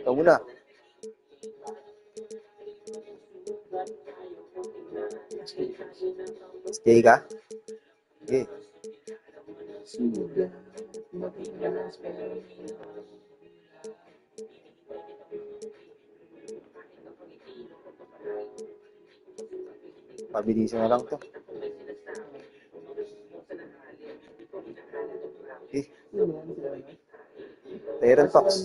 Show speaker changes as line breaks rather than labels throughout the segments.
Ikaw muna. Stay ka? Okay. Pabilisan na lang to. Okay. Tyrant Fox.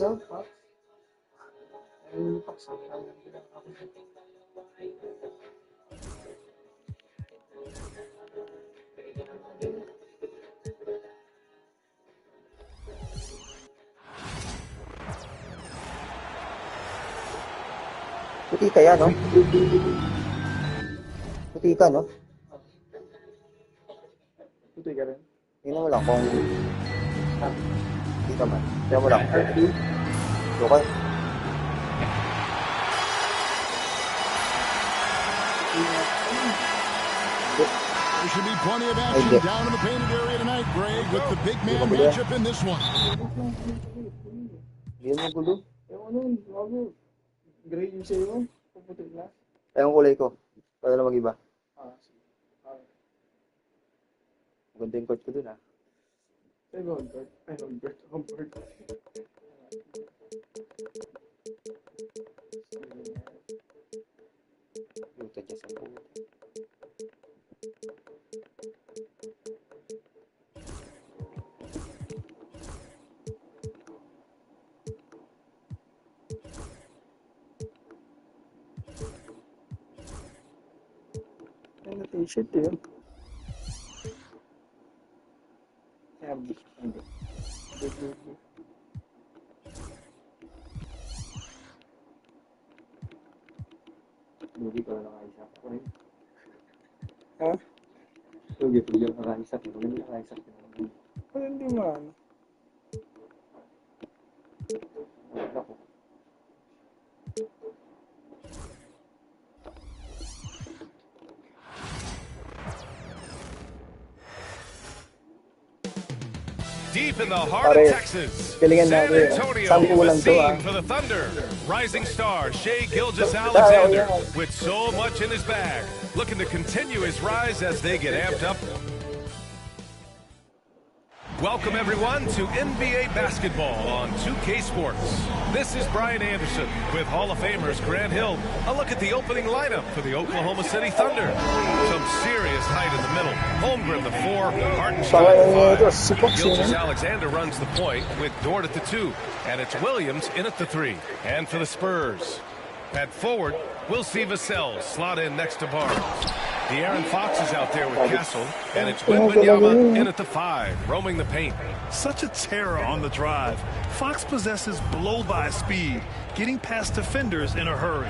Puti ka yan, no? Puti ka, no?
Puti ka rin.
Tingnan mo lang kung... Puti ka man. Tingnan mo lang. Okay.
There should be plenty of action down in the painted area tonight, Greg, with the big man matchup in this one.
Hindi mo gulo.
Ewan nun, bago. Gray yung sa'yo. Puputi na.
Ayong kulay ko. Para na mag-iba. Maganda yung court ko dun, ha?
Humbert.
Luta dyan sa puto.
Ano t-shirt yun?
Lugi ko na nakaisa.
Ha?
Lugi ko na nakaisa. Lugi ko na nakaisa.
Hindi man.
Deep in the heart of Texas, San Antonio is a scene for the Thunder. Rising star Shai Gilgeous-Alexander with so much in his bag, looking to continue his rise as they get amped up. Welcome everyone to NBA basketball on 2K Sports. This is Brian Anderson with Hall of Famers Grant Hill. A look at the opening lineup for the Oklahoma City Thunder. Some serious height in the middle. Holmgren the 4, Hartenstein the 5. Gilgeous-Alexander runs the point with Dort at the 2. And it's Williams in at the 3. And for the Spurs, at forward, we'll see Vassell slot in next to Barnes. De'Aaron Fox is out there with Castle, and it's Wembanyama in at the 5, roaming the paint.
Such a terror on the drive. Fox possesses blow-by speed, getting past defenders in a hurry.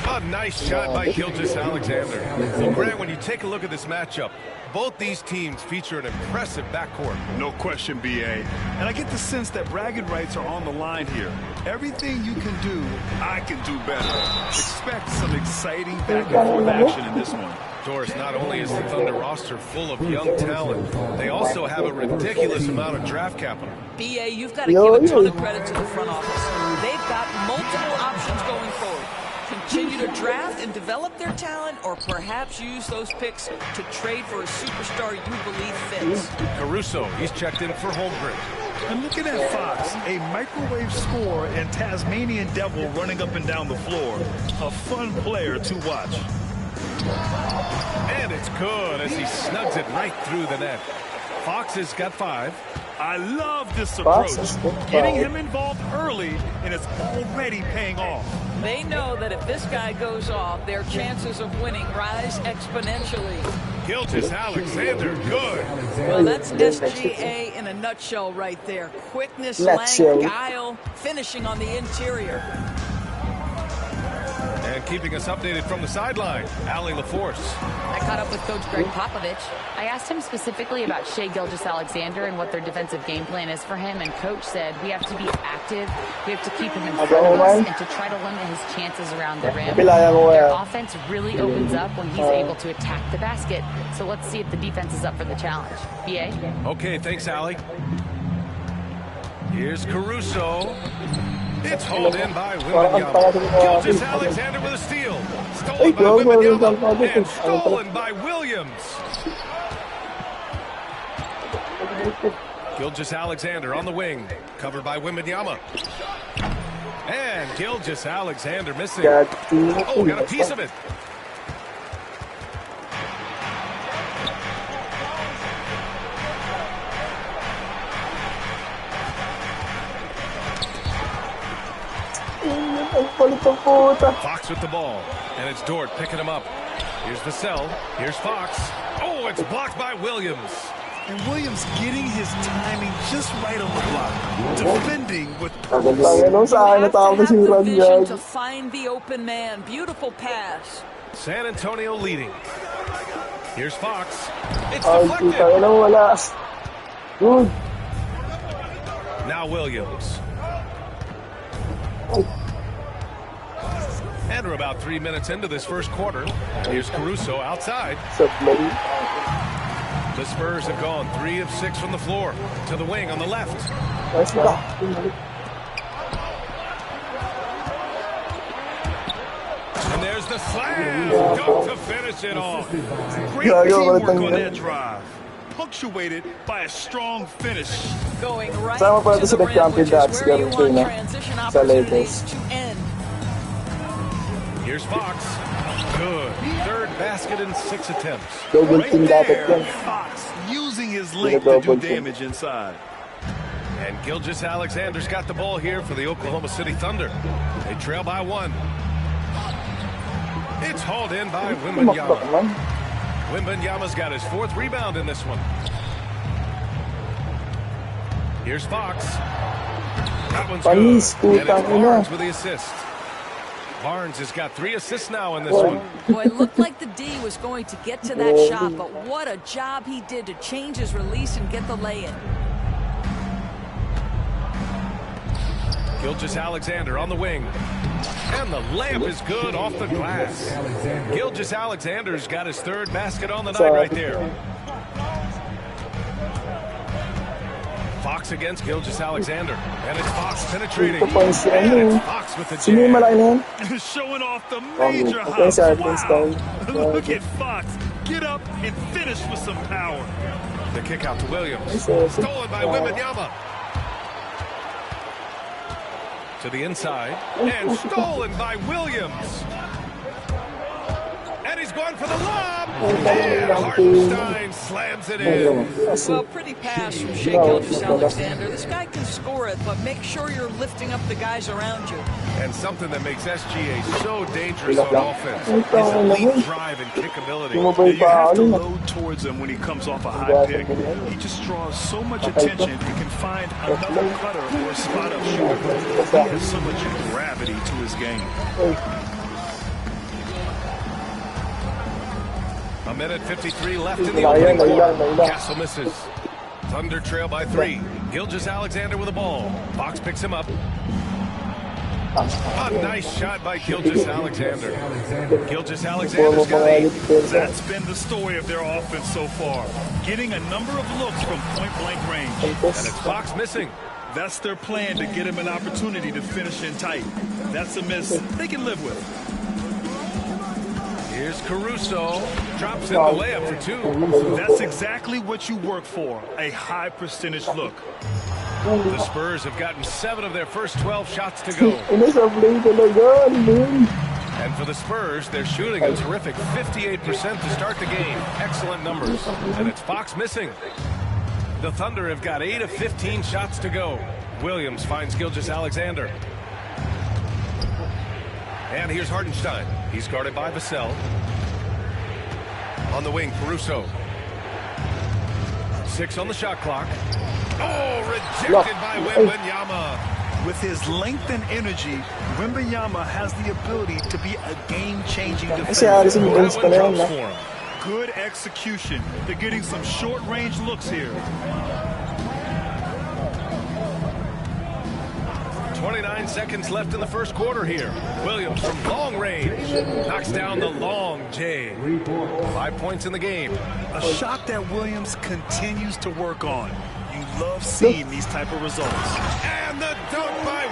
A nice shot by Gilgeous-Alexander. Well, Grant, when you take a look at this matchup, both these teams feature an impressive backcourt.
No question, B.A. And I get the sense that bragging rights are on the line here. Everything you can do, I can do better. Expect some exciting back-and-forth action in this one.
Doris, not only is the Thunder roster full of young talent, they also have a ridiculous amount of draft capital.
B.A., you've got to give a ton of credit to the front office. They've got multiple options going forward. Continue to draft and develop their talent, or perhaps use those picks to trade for a superstar you believe fits.
Caruso, he's checked in for Holmgren.
And looking at Fox, a microwave scorer and Tasmanian devil running up and down the floor. A fun player to watch.
And it's good as he snugs it right through the net. Fox has got 5.
I love this approach. Getting him involved early, and it's already paying off.
They know that if this guy goes off, their chances of winning rise exponentially.
Gilgeous-Alexander, good.
Well, that's SGA in a nutshell right there. Quickness, length, guile, finishing on the interior.
And keeping us updated from the sideline, Allie LaForce.
I caught up with Coach Greg Popovich. I asked him specifically about Shai Gilgeous-Alexander and what their defensive game plan is for him, and Coach said we have to be active, we have to keep him in front of us, and to try to limit his chances around the rim. Their offense really opens up when he's able to attack the basket, so let's see if the defense is up for the challenge. B.A.?
Okay, thanks, Allie. Here's Caruso. It's hauled in by
Parang ang tanga sa mga
Gilgeous
akin.
Alexander with a steal.
Ay,
Stolen by
go,
Wembanyama.
go.
And stolen by Williams. Gilgeous Alexander on the wing. Covered by Wembanyama. And Gilgeous Alexander missing. Oh, got a piece of it. Fox with the ball. And it's Dort picking him up. Here's the cell. Here's Fox. Oh, it's blocked by Williams.
And Williams getting his timing just right on the block. Defending with
Tangin
purpose.
lang yan. Nung sa akin,
You have to
natawag
have
si
the
Rod
vision
yan.
to find the open man. Beautiful pass.
San Antonio leading. Here's Fox. It's
Ay,
deflected.
tangin lang wala. Good.
Now Williams. And we're about 3 minutes into this first quarter. Here's Caruso outside.
Sablay.
The Spurs have gone 3 of 6 from the floor. To the wing on the left.
Nice ba?
And there's the slam. Dunk to finish it off.
Great
Yeah, yo,
teamwork
walang
on
tangin.
that drive. Punctuated by a strong finish.
Going right
Sama pala
to
ito sa
the rim,
nag-champion
which is
dance,
where you
ganun
want
din,
transition
sa
opportunities
Lakers.
to end.
Here's Fox. Good. Third basket in 6 attempts.
Double
Right
team dapat
there,
yan.
Fox using his length to do damage inside.
And Gilgeous Alexander's got the ball here for the Oklahoma City Thunder. They trail by 1. It's hauled in by
Tumakbak
Wembanyama.
man.
Wembanyama's got his 4th rebound in this one. Here's Fox. That one's good.
Panis,
And it's
putang ina.
Barnes with the assist. Barnes has got 3 assists now in this one.
Boy, it looked like the D was going to get to that shot, but what a job he did to change his release and get the lay-in.
Gilgeous Alexander on the wing. And the layup is good off the glass. Gilgeous Alexander's got his 3rd basket on the night right there. Fox against Gilgeous Alexander. And it's Fox penetrating.
Ito pa yung si
And
ano.
it's Fox with the
Sino yung
jam.
malaki na yan?
Showing off the major
Okay,
hops.
sa atin, style.
Look at Fox. Get up and finish with some power.
The kick out to Williams.
Nice,
Stolen by Wembanyama. To the inside. And stolen by Williams. And he's going for the lob. And Hartenstein slams it in.
Well, pretty pass from Shai Gilgeous-Alexander. This guy can score it, but make sure you're lifting up the guys around you.
And something that makes SGA so dangerous on offense is elite drive and kick ability.
Yung
Yeah,
mabay
you have
pa
to
ano.
load towards him when he comes off a high pick. He just draws so much attention. He can find another cutter or a spot-up shooter. He has so much gravity to his game.
A minute 53 left in the
Nailan,
opening quarter.
nailan.
Castle misses. Thunder trail by 3. Gilgeous Alexander with the ball. Fox picks him up. A nice shot by Gilgeous Alexander. Gilgeous Alexander's got 8.
That's been the story of their offense so far. Getting a number of looks from point-blank range.
And it's Fox missing.
That's their plan to get him an opportunity to finish in tight. That's a miss they can live with.
Here's Caruso. Drops in the layup for 2.
That's exactly what you work for, a high percentage look.
The Spurs have gotten 7 of their first 12 shots to go.
Ina sablay talaga. Ano yun?
And for the Spurs, they're shooting a terrific 58% to start the game. Excellent numbers. And it's Fox missing. The Thunder have got 8 of 15 shots to go. Williams finds Gilgeous Alexander. And here's Hartenstein. He's guarded by Vassell. On the wing, Caruso. 6 on the shot clock. Oh, rejected by Wembanyama.
With his length and energy, Wembanyama has the ability to be a game-changing
Kasi Harrison
defender.
Burns
That
pa
one
na yan,
drops
no?
for him.
Good execution. They're getting some short-range looks here.
29 seconds left in the first quarter here. Williams from long range knocks down the long J. 5 points in the game.
A shot that Williams continues to work on. You love seeing these type of results.
And the dunk by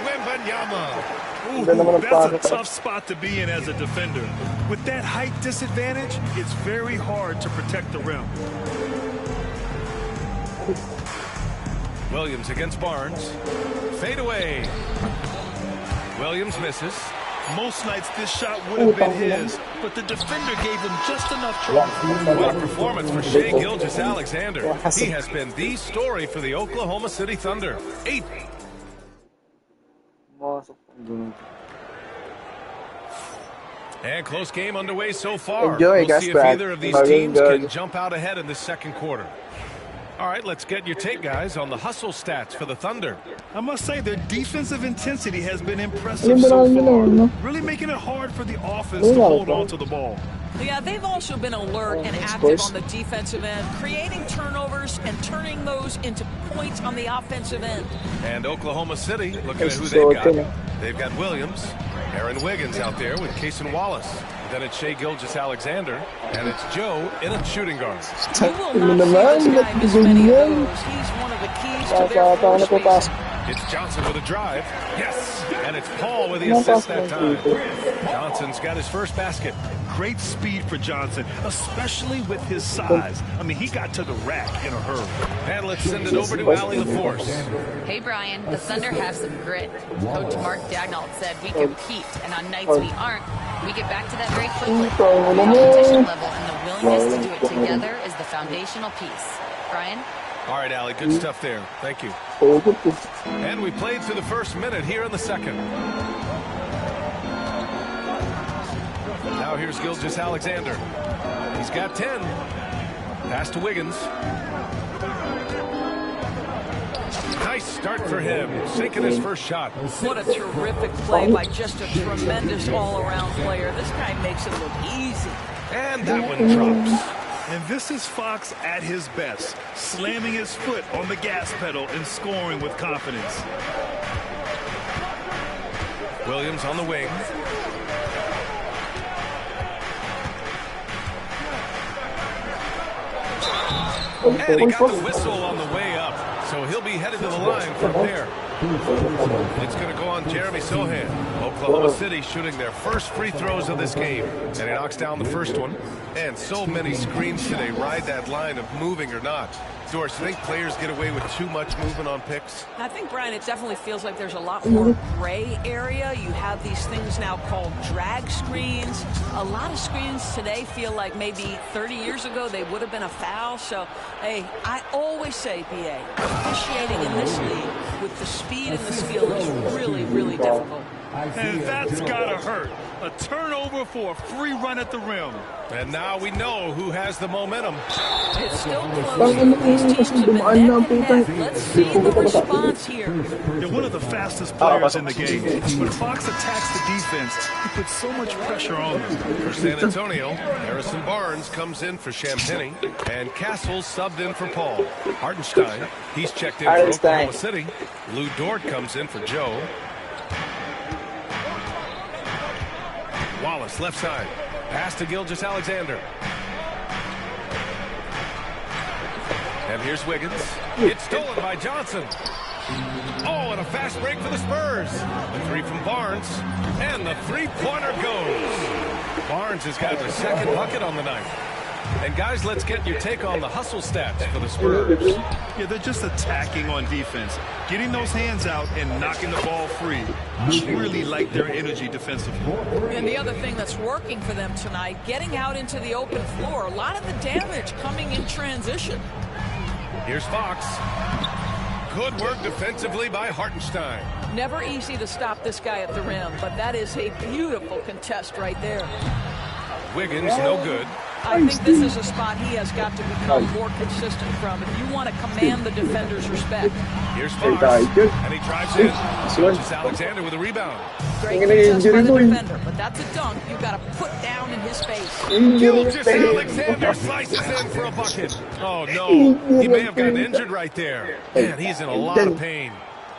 Ooh,
Ganda naman ng
that's a
pasa.
tough spot to be in as a defender. With that height disadvantage, it's very hard to protect the rim.
Williams against Barnes. Fade away. Williams misses.
Most nights this shot would have been his, but the defender gave him just enough trouble.
What a performance for Shai Gilgeous-Alexander. He has been the story for the Oklahoma City Thunder. 8.
Masok ang ganun.
And close game underway so far.
Enjoy,
We'll see if
Gaspar.
either of these
Maroon
teams
guard.
can jump out ahead in the second quarter. All right, let's get your take, guys, on the hustle stats for the Thunder.
I must say their defensive intensity has been impressive so far, really making it hard for the offense to hold on to the ball.
Yeah, they've also been alert and active on the defensive end, creating turnovers and turning those into points on the offensive end.
And Oklahoma City, looking at who they've got. They've got Williams, Aaron Wiggins out there with Cason Wallace. Then it's Shai Gilgeous-Alexander, and it's Joe in a shooting guard.
You will not see this guy miss many of those. He's one of the keys to their floor spacing.
It's Johnson with a drive. Yes. And it's Paul with the assist that time. Johnson's got his first basket.
Great speed for Johnson, especially with his size. I mean, he got to the rack in a hurry.
And let's send it over to Allie LaForce.
Hey, Brian, the Thunder have some grit. Coach Mark Dagnall said we compete, and on nights we aren't, we get back to that very quickly. The competition level and the willingness to do it together is the foundational piece. Brian?
All right, Allie, good stuff there. Thank you. And we played through the first minute here in the second. Now here's Gilgeous-Alexander. He's got 10. Pass to Wiggins. Nice start for him, sinking his first shot.
What a terrific play by just a tremendous all-around player. This guy makes it look easy.
And that one drops.
And this is Fox at his best, slamming his foot on the gas pedal and scoring with confidence.
Williams on the wing. And he got the whistle on the way up, so he'll be headed to the line from there. It's going to go on Jeremy Sohan. Oklahoma City shooting their first free throws of this game. And he knocks down the first one. And so many screens today ride that line of moving or not. Doris, you think players get away with too much movement on picks?
I think, Brian, it definitely feels like there's a lot more gray area. You have these things now called drag screens. A lot of screens today feel like maybe 30 years ago they would have been a foul. So, hey, I always say, BA, officiating in this league with the speed and the skill is really, really difficult.
And that's gotta hurt. A turnover for a free run at the rim.
And now we know who has the momentum.
It's still close. These teams have been neck and neck. Let's see the response here.
They're one of the fastest players in the game. When Fox attacks the defense, he puts so much pressure on them.
For San Antonio, Harrison Barnes comes in for Champagny, and Castles subbed in for Paul. Hartenstein, he's checked in for Oklahoma City. Lou Dort comes in for Joe. Wallace, left side. Pass to Gilgeous-Alexander. And here's Wiggins. It's stolen by Johnson. Oh, and a fast break for the Spurs. The three from Barnes. And the three-pointer goes. Barnes has got the second bucket on the night. And guys, let's get your take on the hustle stats for the Spurs.
Yeah, they're just attacking on defense, getting those hands out and knocking the ball free. Really like their energy defensively.
And the other thing that's working for them tonight, getting out into the open floor. A lot of the damage coming in transition.
Here's Fox. Good work defensively by Hartenstein.
Never easy to stop this guy at the rim, but that is a beautiful contest right there.
Wiggins, no good.
I think this is a spot he has got to become more consistent from if you want to command the defender's respect.
Here's Fox, and he drives in. Gilgeous-Alexander with a rebound.
Great contest by the defender, but that's a dunk you've got to put down in his face.
Gilgeous-Alexander slices in for a bucket. Oh, no. He may have gotten injured right there. Man, he's in a lot of pain.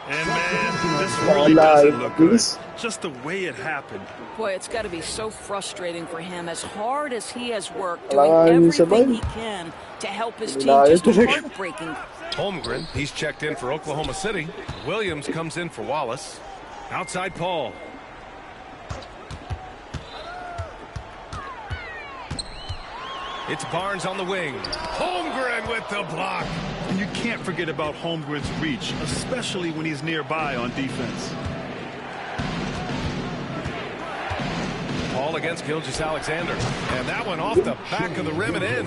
And man, this really doesn't look good. Just the way it happened.
Boy, it's got to be so frustrating for him. As hard as he has worked, doing everything he can to help his team, just heartbreaking.
Holmgren, he's checked in for Oklahoma City. Williams comes in for Wallace. Outside Paul. It's Barnes on the wing. Holmgren with the block.
And you can't forget about Holmgren's reach, especially when he's nearby on defense.
Paul against Gilgeous-Alexander. And that one off the back of the rim and in.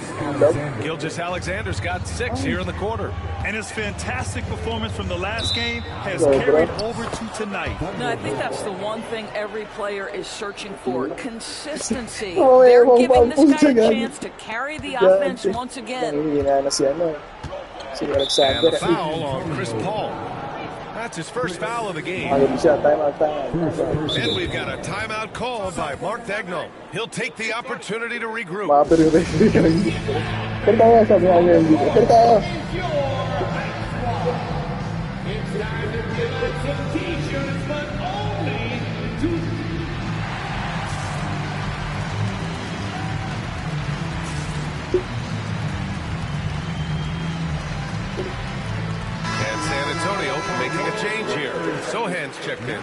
Gilgeous-Alexander's got 6 here in the quarter.
And his fantastic performance from the last game has carried over to tonight.
No, I think that's the one thing every player is searching for. Consistency. They're giving this guy a chance to carry the offense once again.
Nangihingi na si ano. Si
And
Alexander.
the foul on Chris Paul. That's his first foul of the game.
Ayun siya. Timeout.
And we've got a timeout called by Mark Daigneault. He'll take the opportunity to regroup.
Maapir yung referee. Pero tayo, sabi nga niya yung video. Pero tayo.
And San Antonio making a change here. Sohan's checked in.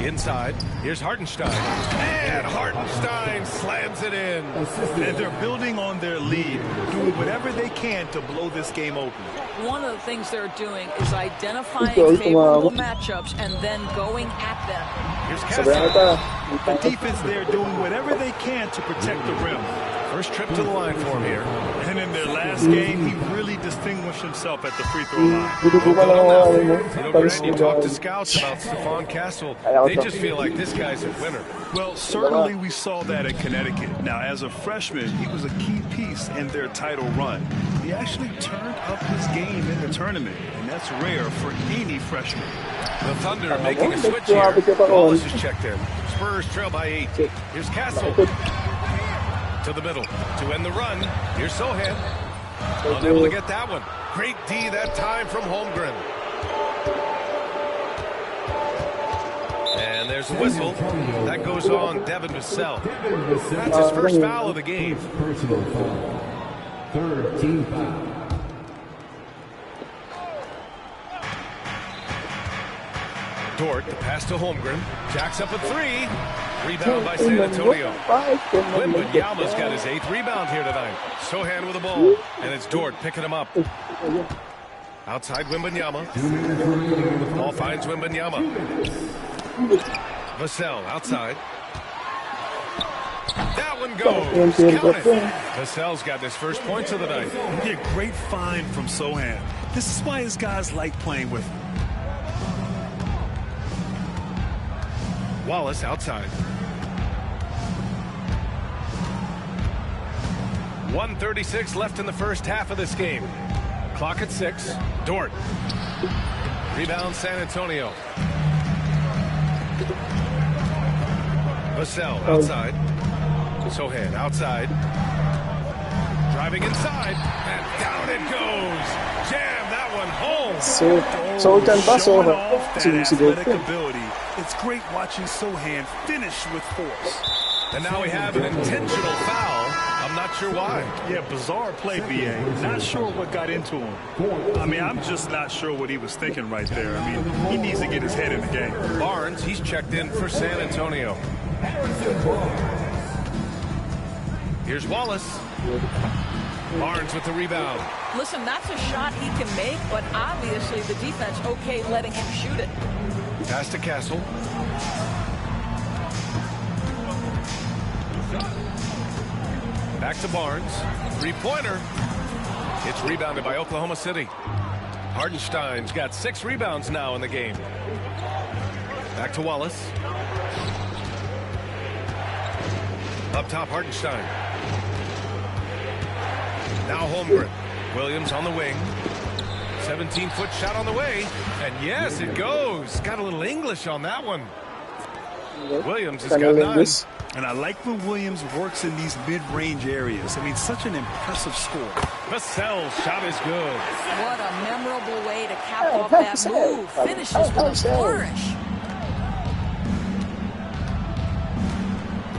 Inside, here's Hartenstein. And Hartenstein slams it in.
And they're building on their lead, doing whatever they can to blow this game open.
One of the things they're doing is identifying favorable matchups and then going at them.
Here's
Sabi
Castle.
The defense there doing whatever they can to protect the rim.
First trip to the line for him here.
And in their last game, he really distinguished himself at the free throw line.
Dudubukan lang ang ano mo.
You know, Grant, you talk to scouts about Stephon Castle. They just feel like this guy's a winner.
Well, certainly we saw that in Connecticut. Now, as a freshman, he was a key piece in their title run. He actually turned up his game in the tournament, and that's rare for any freshman.
The Thunder making a switch here. Wallace is checked in. Spurs trail by 8. Here's Castle. To the middle to end the run. Here's Sohan. Unable to get that one. Great D that time from Holmgren. And there's a whistle. That goes on Devin Vassell. That's his first foul of the game.
Personal foul. Third team foul.
Dort, the pass to Holmgren. Jacks up a 3. Rebound by San Antonio. Wembanyama's got his 8th rebound here tonight. Sohan with the ball. And it's Dort picking him up. Outside Wembanyama. Ball finds Wembanyama. Vassell outside. That one goes. Count it. Vassell's got his first points of the night.
Yeah, great find from Sohan. This is why his guys like playing with him.
Wallace outside. 1:36 left in the first half of this game. Clock at 6. Dort. Rebound San Antonio. Vassell outside. Sohan outside. Driving inside. And down it goes. Jam that one home.
Sultan ba?
Showing off that
Sinisigil
athletic
ko.
ability. It's great watching Sohan finish with force.
And now we have an intentional foul. I'm not sure why.
Yeah, bizarre play, BA. Not sure what got into him. I mean, I'm just not sure what he was thinking right there. I mean, he needs to get his head in the game.
Barnes, he's checked in for San Antonio. Here's Wallace. Barnes with the rebound.
Listen, that's a shot he can make, but obviously the defense okay letting him shoot it.
Pass to Castle. Back to Barnes. Three-pointer. It's rebounded by Oklahoma City. Hartenstein's got 6 rebounds now in the game. Back to Wallace. Up top, Hartenstein. Now Holmgren. Williams on the wing. 17-foot shot on the way. And yes, it goes. Got a little English on that one. Williams has got 9.
And I like when Williams works in these mid-range areas. I mean, such an impressive score.
Vassell's shot is good.
What a memorable way to cap off that move. Finishes with a flourish.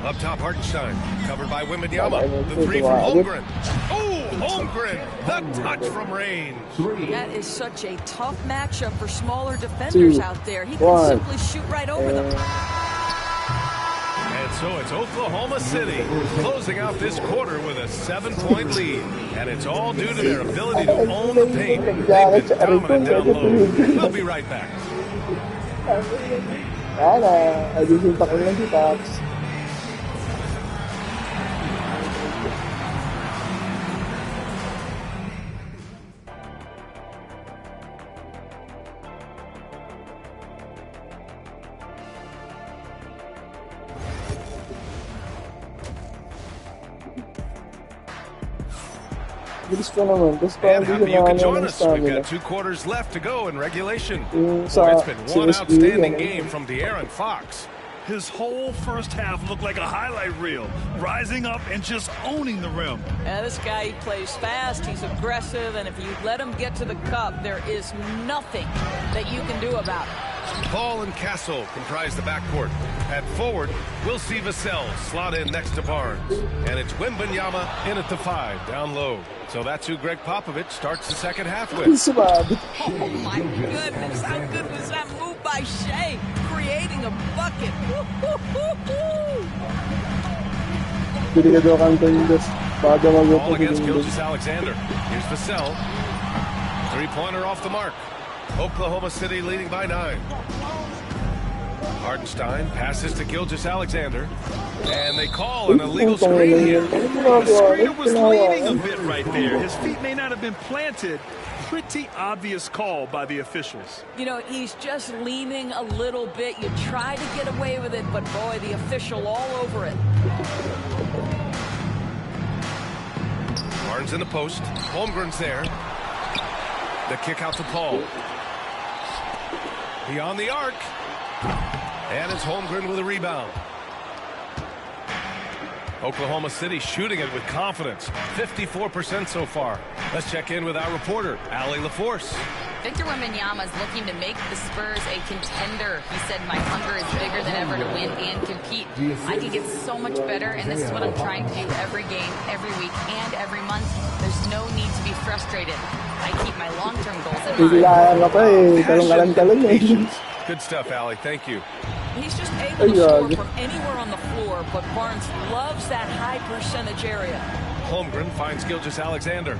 Up top, Hartenstein, covered by Wembanyama. The three from Holmgren. Oh, Holmgren, the touch from range.
That is such a tough matchup for smaller defenders out there. He can simply shoot right over them.
And so it's Oklahoma City closing out this quarter with a 7-point lead. And it's all due to their ability to own the paint. They've been dominant down low. We'll be right back.
Ayusin pa ko lang si Taps.
And happy you can join us. We've got 2 quarters left to go in regulation. So it's been one outstanding game from De'Aaron Fox.
His whole first half looked like a highlight reel, rising up and just owning the rim.
And this guy, he plays fast, he's aggressive, and if you let him get to the cup, there is nothing that you can do about it.
Paul and Castle comprise the backcourt. At forward, we'll see Vassell slot in next to Barnes. And it's Wembanyama in at the 5, down low. So that's who Greg Popovich starts the second half with.
Oh, my goodness. How good was that move by Shea? Creating a bucket.
Ball against Gilgeous-Alexander. Here's Vassell. Three-pointer off the mark. Oklahoma City leading by 9. Hartenstein passes to Gilgeous-Alexander. And they call an illegal screen here.
The screener was leaning a bit right there. His feet may not have been planted. Pretty obvious call by the officials.
You know, he's just leaning a little bit. You try to get away with it, but boy, the official all over it.
Barnes in the post. Holmgren's there. The kick out to Paul. Beyond the arc. And it's Holmgren with a rebound. Oklahoma City shooting it with confidence. 54% so far. Let's check in with our reporter, Allie LaForce.
Victor Wembanyama is looking to make the Spurs a contender. He said, my hunger is bigger than ever to win and compete. I can get so much better, and this is what I'm trying to do every game, every week, and every month. There's no need to be frustrated. I keep my long-term goals in mind.
Good stuff, Allie. Thank you.
He's just able to score from anywhere on the floor, but Barnes loves that high percentage area.
Holmgren finds Gilgeous-Alexander.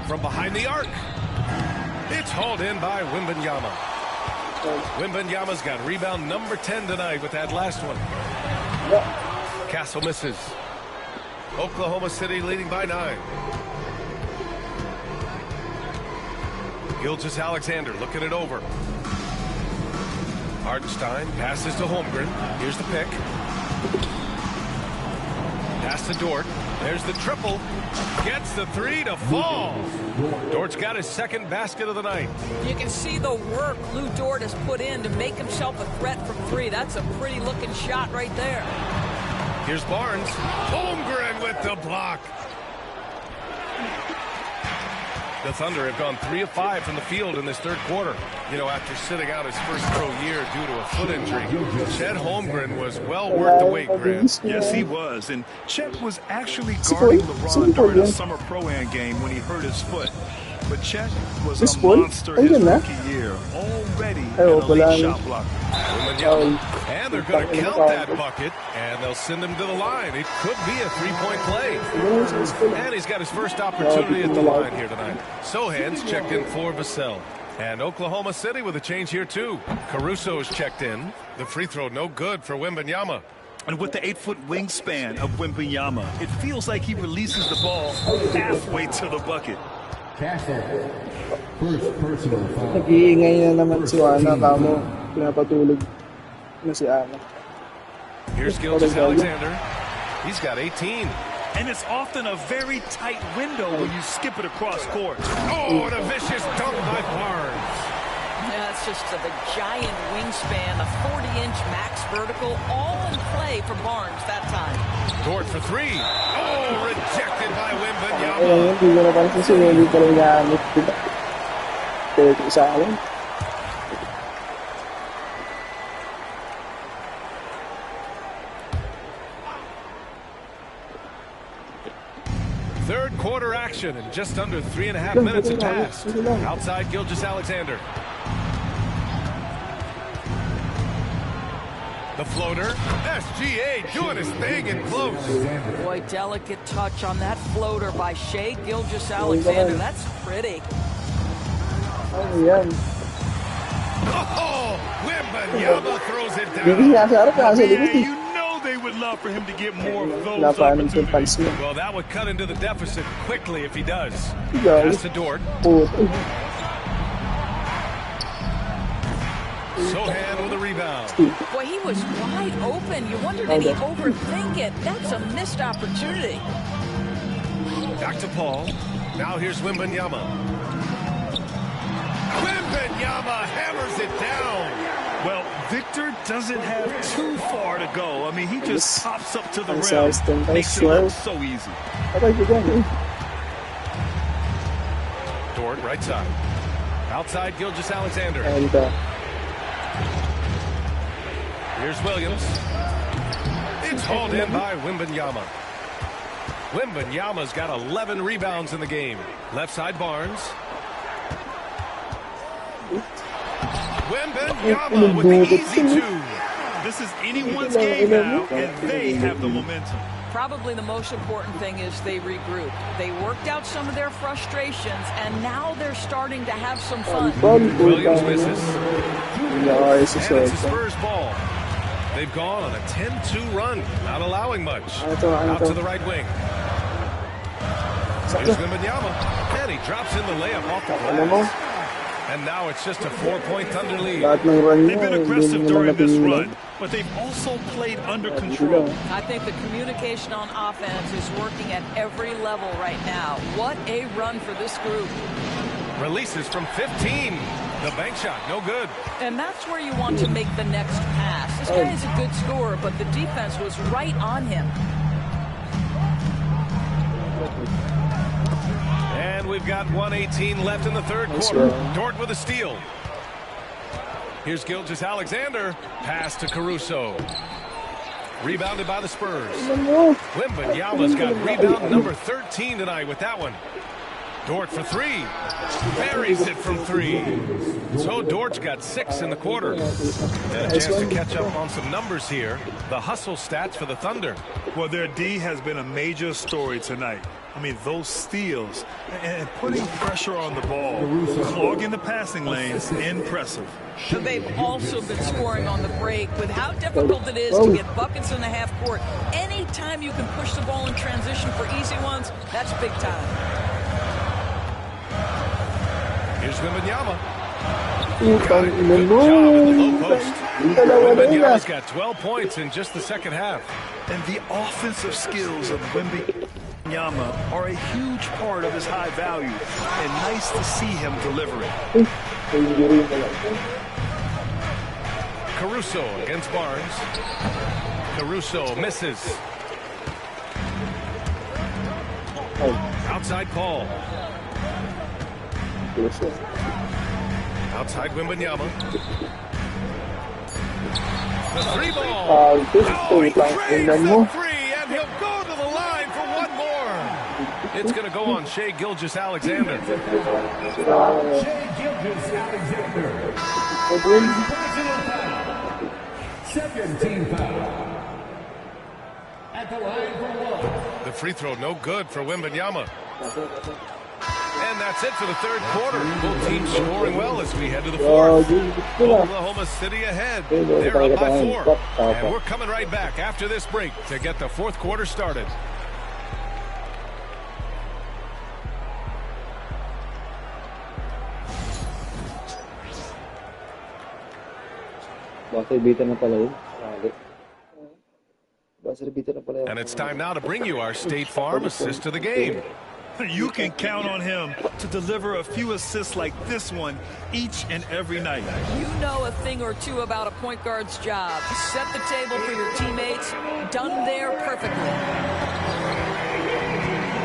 From behind the arc. It's hauled in by Wembanyama. Wembanyama's got rebound number 10 tonight with that last one. Castle misses. Oklahoma City leading by 9. Gilgeous-Alexander looking it over. Hartenstein passes to Holmgren. Here's the pick. Pass to Dort. There's the triple. Gets the 3 to fall. Dort's got his second basket of the night.
You can see the work Lou Dort has put in to make himself a threat from 3. That's a pretty looking shot right there.
Here's Barnes. Holmgren with the block. The Thunder have gone 3 of 5 from the field in this third quarter. You know, after sitting out his first pro year due to a foot injury, Chet Holmgren was well worth the wait, Grant.
Yes, he was. And Chet was actually guarding LeBron during a summer Pro-Am game when he hurt his foot. But Chet was a monster his rookie year, already an elite shot blocker.
And they're going to count that bucket, and they'll send him to the line. It could be a three-point play. And he's got his first opportunity at the line here tonight. Sohan's checked in for Vassell. And Oklahoma City with a change here, too. Caruso's checked in. The free throw no good for Wembanyama.
And with the 8-foot wingspan of Wembanyama, it feels like he releases the ball halfway to the bucket.
First personal foul.
Nag-iingay na naman si Ana, kamo pinapatulog na si Ana.
Here's Gilgeous-Alexander. He's got 18.
And it's often a very tight window when you skip it across court.
Oh, and a vicious dunk by Barnes.
Yeah, it's just the giant wingspan, a 40-inch max vertical, all in play for Barnes that time.
Dort for 3. Oh, rejected by Wembanyama.
Ayun, hindi ko na parang sinili ko lang gamit. Pero isa lang.
Third quarter action, and just under 3.5 minutes have passed. Outside Gilgeous-Alexander. The floater. SGA doing his thing in close.
Boy, delicate touch on that floater by Shai Gilgeous-Alexander. That's pretty.
Oh, Wembanyama throws it down.
You know they would love for him to get more of those opportunities.
Well, that would cut into the deficit quickly if he does. Pass to Dort. Sohan with a rebound.
Boy, he was wide open. You wonder, did he overthink it? That's a missed opportunity.
Back to Paul. Now here's Wembanyama. Wembanyama hammers it down.
Well, Victor doesn't have too far to go. I mean, he just pops up to the rim. Makes it look so easy.
Dort, right side. Outside Gilgeous-Alexander. Here's Williams. It's hauled in by Wembanyama. Wembanyama's got 11 rebounds in the game. Left side Barnes. Wembanyama with the easy two.
This is anyone's game now, and they have the momentum.
Probably the most important thing is they regrouped. They worked out some of their frustrations, and now they're starting to have some fun.
Williams misses. And it's the Spurs ball. They've gone on a 10-2 run, not allowing much. Out to the right wing. Here's Wembanyama, and he drops in the layup off the glass. And now it's just a 4-point Thunder lead.
They've been aggressive during this run, but they've also played under control.
I think the communication on offense is working at every level right now. What a run for this group.
Releases from 15. The bank shot, no good.
And that's where you want to make the next pass. This guy is a good scorer, but the defense was right on him.
And we've got 1:18 left in the third quarter. Dort with a steal. Here's Gilgeous-Alexander. Pass to Caruso. Rebounded by the Spurs. Wembanyama's got rebound number 13 tonight with that one. Dort for three. Buries it from three. So Dort's got 6 in the quarter. And a chance to catch up on some numbers here. The hustle stats for the Thunder.
Well, their D has been a major story tonight. I mean, those steals and putting pressure on the ball, clogging the passing lanes, impressive.
But they've also been scoring on the break. With how difficult it is to get buckets in the half court, anytime you can push the ball in transition for easy ones, that's big time.
Here's Wembanyama. Good job in the low post. Wembanyama's got 12 points in just the second half.
And the offensive skills of Wembanyama are a huge part of his high value. And nice to see him deliver it.
Caruso against Barnes. Caruso misses. Outside Paul. Outside Wembanyama. The three ball. Oh, he drains the three, and he'll go to the line for one more. It's going to go on Shai Gilgeous-Alexander.
Shai Gilgeous-Alexander. Personal foul. Second team foul. At the line for one.
The free throw no good for Wembanyama. And that's it for the third quarter. Both teams scoring well as we head to the fourth. Oklahoma City ahead. They're up by 4. And we're coming right back after this break to get the fourth quarter started. And it's time now to bring you our State Farm assist of the game.
You can count on him to deliver a few assists like this one each and every night.
You know a thing or two about a point guard's job. Set the table for your teammates. Done there perfectly.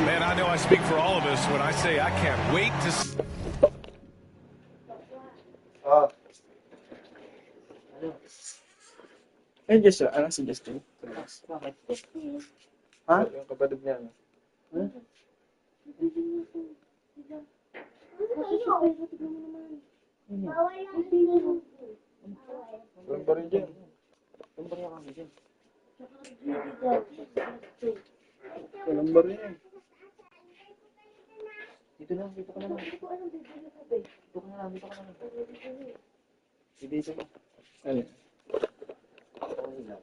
Man, I know I speak for all of us when I say I can't wait to see.
Just ano si Justin? Ha?
Yung kapatid niya.
Walang ba rin dyan? Walang ba rin yan?
Dito ka na lang. Dito ka na lang. Dito ka.
Ano?
Okay lang.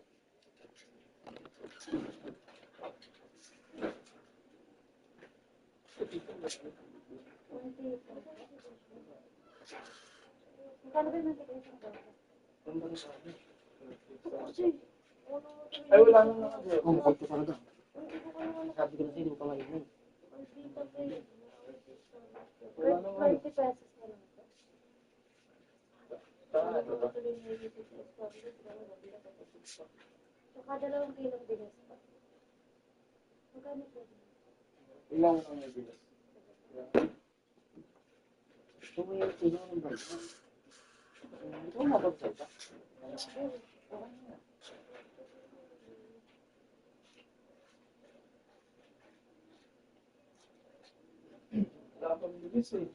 Ay, wala nang nakagawa.
Oh, mukha ko talaga. Sabi ko na sa'yo, hindi mo pa mainit.
Wala nang ano.
20 pesos na lang. Saka 2 kilong bigas pa. Magkano po?
Ilang ang may bilas?
So, may tingnan ng balik. Ito ang mabagsalta.
Wala pang bilis eh.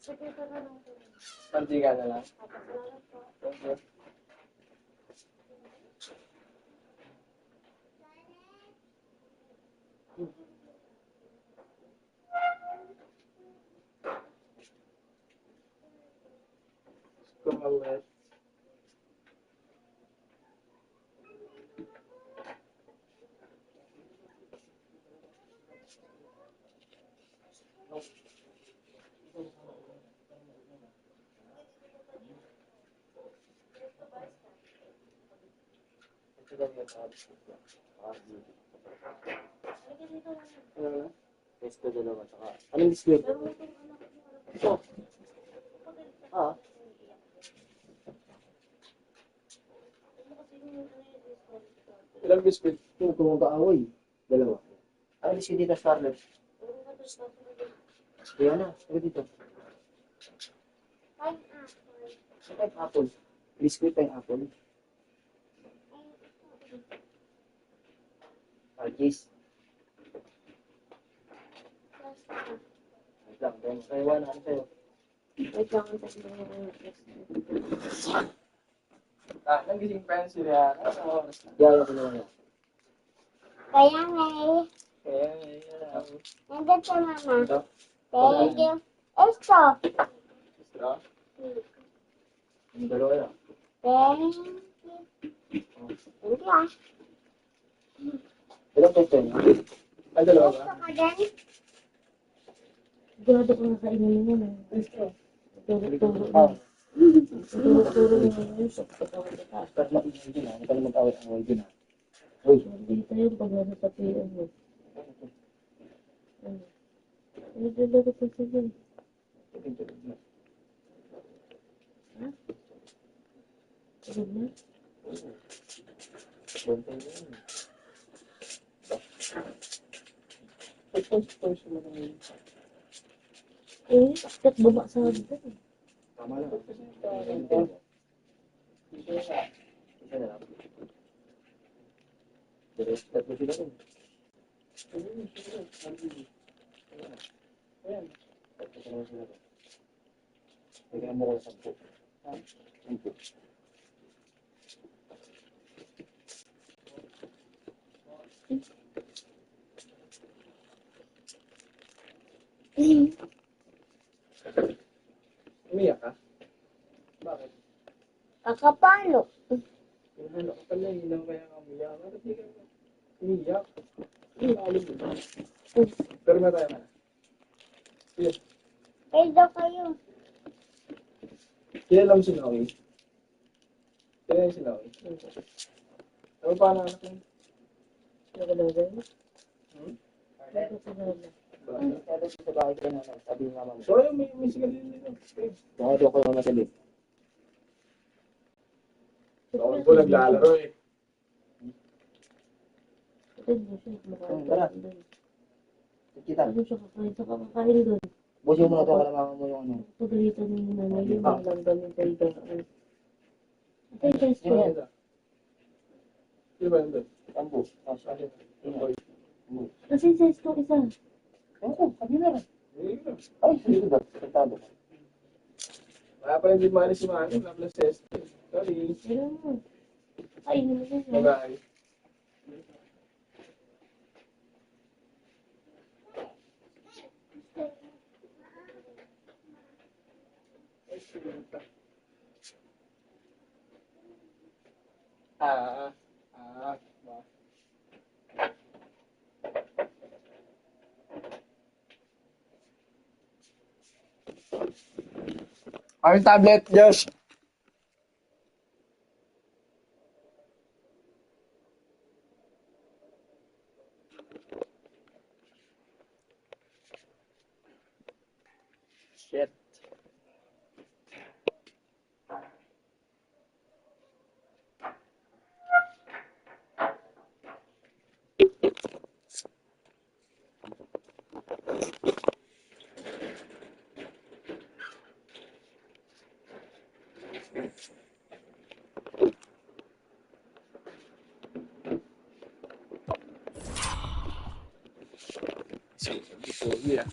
Sige ka na lang po.
Panti ka na lang.
Salamat po.
Kumalat.
Ito lang yung tawag.
Ano na?
Pesto dalawa. Saka, anong display? Ito. Ah.
Ilang biscuit?
Ito, kung mag-aaway. Dalawa. Anong display dito, Scarlett? Kaya na. Ito dito. Ito yung apple. Biscuit tayong apple. Algis. Wait lang. Dahil sa iwan, ano sa'yo?
Wait lang, ang tayo
Nagising pa yan sila. Ano?
Yaya ko naman yan.
Kaya may,
Kaya,
nandun sa mama.
Ito?
Thank you. Esto.
Isra?
Yung dalawa yan.
Thank you. Thank you ah.
Ilang pesto yun?
Ay, dalawa
Gusto
ba?
ka din?
Sigurado ko na kainin mo na. Turo-turo na.
Ah,
Turo-turo na yun.
start na ingay din ah. Hindi ka na mag-away-away din ah. Uy.
Dito yung pag nasa tapian mo. Ano? Ano dalawa pa sila? Ha? Tulog na?
Bantay na yun.
Pag-post mo na yun.
Eh, bakit baba sa hagdan?
Tama lang. Isa na lang. Diretso tatlo sila rin.
Ayan.
Tatlo sila sila rin. Bigyan mo ko ng 10. Ha? 10.
Umiyak ka? Bakit?
Kakapalo.
Ano ka pala, hindi lang kaya ka umiyak. Bakit di ka umiyak? Alam mo ba? Pero tayo na. Yes.
Pwede kayo.
Kilala mo si Noe? Kilala mo si Noe? Ano pa anak mo?
Nakalagay mo?
Hmm?
Bakit sa lala?
Kaya sa bahay ko na sabi ng mama mo.
So, ayun, may sigal din dito.
Baka doon ko naman masalit.
Ako po naglalaro eh.
Patid mo siya. Kumakain
Tara.
doon.
Kita.
Ano siya kakain? Sa kakakain doon.
Busin mo na ito para mama mo yung ano.
Pagalitan ng nanay yung langgan ng kailangan. Ito yung test
Sino
ko.
yun? Sino ba yun doon?
Ambo. Tapos ano?
Boy.
Kasi test ko isa.
Oo, sabi na rin.
Eh,
Ay, sige ba? Tratado.
wala pa rin di mali si Mano. Wala pa rin Sorry.
Ay, hindi mo yun.
Bye-bye.
Ano yung tablet, Josh? Shit. Yeah.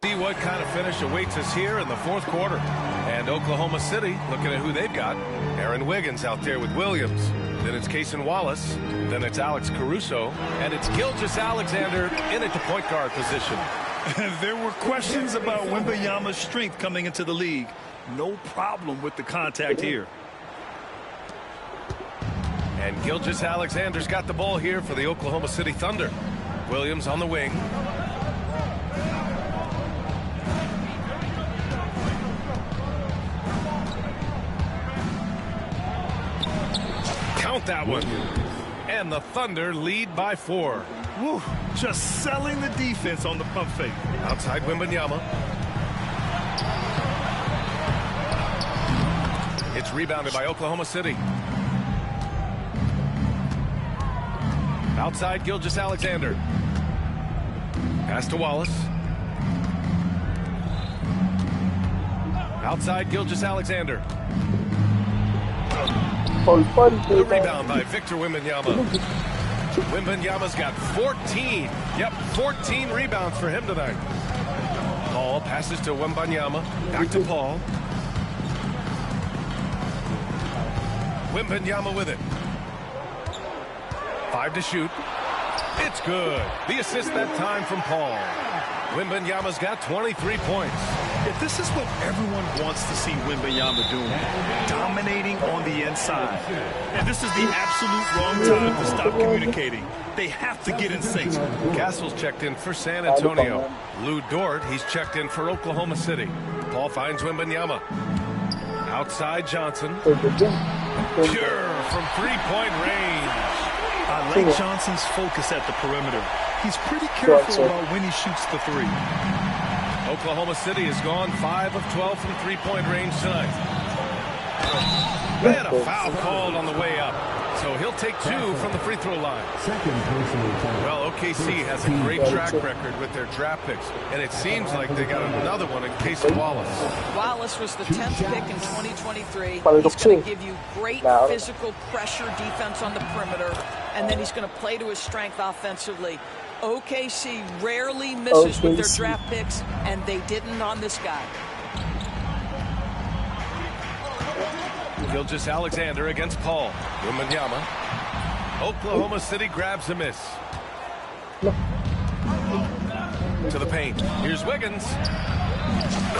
See what kind of finish awaits us here in the fourth quarter. And Oklahoma City, looking at who they've got. Aaron Wiggins out there with Williams. Then it's Cason Wallace. Then it's Alex Caruso. And it's Gilgeous-Alexander in at the point guard position.
There were questions about Wembanyama's strength coming into the league. No problem with the contact here.
And Gilgeous-Alexander's got the ball here for the Oklahoma City Thunder. Williams on the wing. Count that one. And the Thunder lead by 4.
Woo, just selling the defense on the pump fake.
Outside Wembanyama. It's rebounded by Oklahoma City. Outside Gilgeous-Alexander. Pass to Wallace. Outside Gilgeous-Alexander. The rebound by Victor Wembanyama. Wembanyama's got 14. Yep, 14 rebounds for him tonight. Paul passes to Wembanyama. Back to Paul. Wembanyama with it. 5 to shoot. It's good. The assist that time from Paul. Wembanyama's got 23 points.
If this is what everyone wants to see Wembanyama doing, dominating on the inside. And this is the absolute wrong time to stop communicating. They have to get in sync.
Castle's checked in for San Antonio. Lou Dort, he's checked in for Oklahoma City. Paul finds Wembanyama. Outside Johnson. Pure from three-point range.
I like Johnson's focus at the perimeter. He's pretty careful about when he shoots the three.
Oklahoma City has gone 5 of 12 from three-point range tonight. And a foul called on the way up. So he'll take 2 from the free throw line. Well, OKC has a great track record with their draft picks, and it seems like they got another one in case of Wallace.
Wallace was the 10th pick in 2023. He's going to give you great physical pressure defense on the perimeter, and then he's going to play to his strength offensively. OKC rarely misses with their draft picks, and they didn't on this guy.
Gilgeous-Alexander against Paul. Wembanyama. Oklahoma City grabs a miss. To the paint. Here's Wiggins.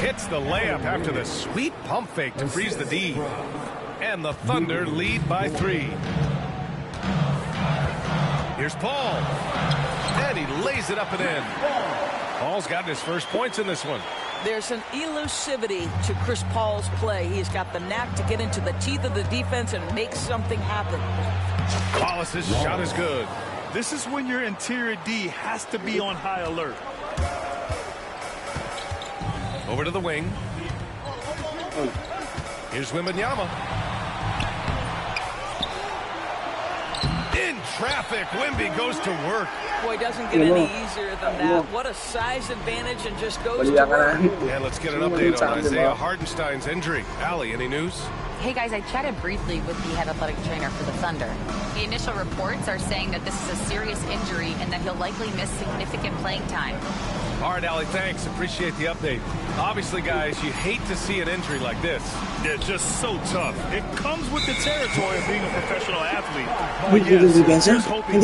Hits the layup after the sweet pump fake to freeze the D. And the Thunder lead by 3. Here's Paul. And he lays it up and in. Paul's gotten his first points in this one.
There's an elusivity to Chris Paul's play. He's got the knack to get into the teeth of the defense and make something happen.
Wallace's shot is good.
This is when your interior D has to be on high alert.
Over to the wing. Here's Wembanyama. In traffic, Wemby goes to work.
Boy, doesn't get any easier than that. What a size advantage, and just goes to work.
And let's get an update on Isaiah Hartenstein's injury. Allie, any news?
Hey guys, I chatted briefly with the head athletic trainer for the Thunder. The initial reports are saying that this is a serious injury and that he'll likely miss significant playing time.
All right, Allie, thanks. Appreciate the update. Obviously, guys, you hate to see an injury like this.
They're just so tough. It comes with the territory of being a professional athlete. But yes, here's hoping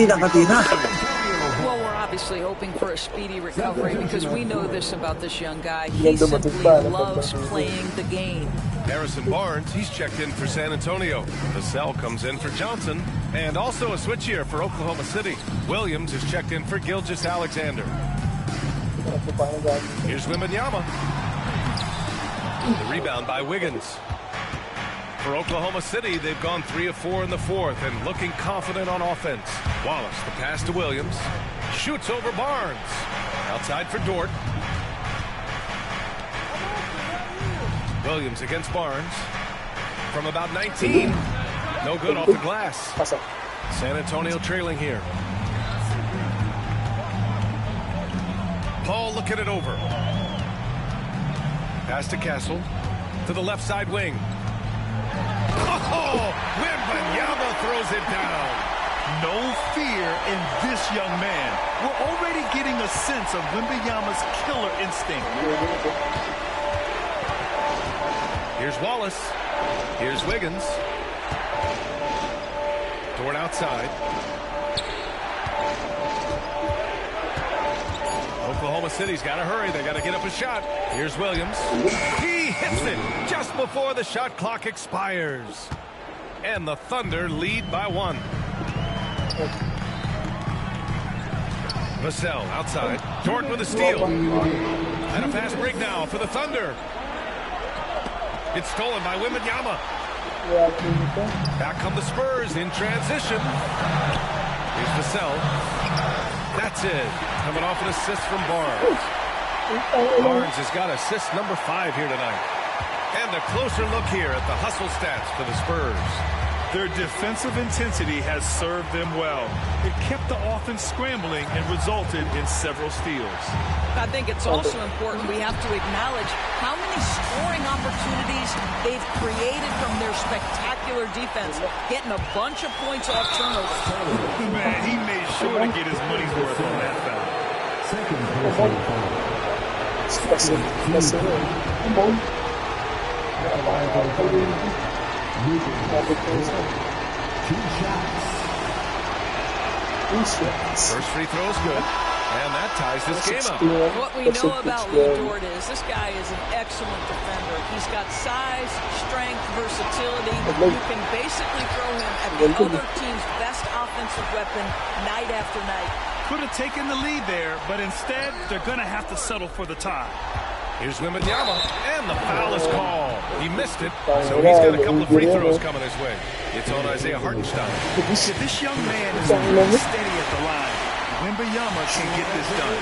Well, we're obviously hoping for a speedy recovery because we know this about this young guy. He simply loves playing the game.
Harrison Barnes, he's checked in for San Antonio. Vassell comes in for Johnson. And also a switch here for Oklahoma City. Williams is checked in for Gilgeous-Alexander. Here's Wembanyama. The rebound by Wiggins. For Oklahoma City, they've gone 3 of 4 in the fourth and looking confident on offense. Wallace, the pass to Williams. Shoots over Barnes. Outside for Dort. Williams against Barnes. From about 19. No good off the glass. San Antonio trailing here. Paul looking it over. Pass to Castle. To the left side wing. Oh! Wembanyama throws it down.
No fear in this young man. We're already getting a sense of Wembanyama's killer instinct.
Here's Wallace. Here's Wiggins. Dort outside. Oklahoma City's got to hurry. They got to get up a shot. Here's Williams. He hits it just before the shot clock expires. And the Thunder lead by 1. Vassell outside. Dort with a steal. And a fast break now for the Thunder. It's stolen by Wembanyama. Back come the Spurs in transition. Here's Vassell. That's it. Coming off an assist from Barnes. Barnes has got assist number 5 here tonight. And a closer look here at the hustle stats for the Spurs.
Their defensive intensity has served them well. It kept the offense scrambling and resulted in several steals.
I think it's also important we have to acknowledge how many scoring opportunities they've created from their spectacular defense, getting a bunch of points off turnovers.
Man, he made sure to get his money's worth on that foul.
First free throw is good. And that ties this game up.
What we know about Lee Dort is this guy is an excellent defender. He's got size, strength, versatility. You can basically throw him at the other team's best offensive weapon night after night.
Could have taken the lead there, but instead they're going to have to settle for the tie.
Here's Wembanyama, and the foul is called. He missed it, so he's got a couple of free throws coming his way. It's on Isaiah Hartenstein.
This young man is really steady at the line. Wembanyama can get this done.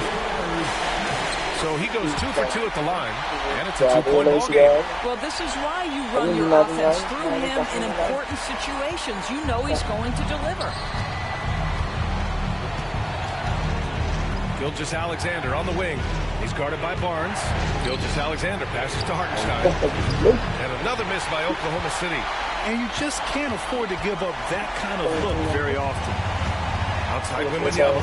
So he goes 2 for 2 at the line, and it's a 2-point ball game.
Well, this is why you run your offense through him in important situations. You know he's going to deliver.
Gilgeous-Alexander on the wing. He's guarded by Barnes. Gilgeous-Alexander passes to Hartenstein. And another miss by Oklahoma City.
And you just can't afford to give up that kind of look very often.
Outside Wembanyama.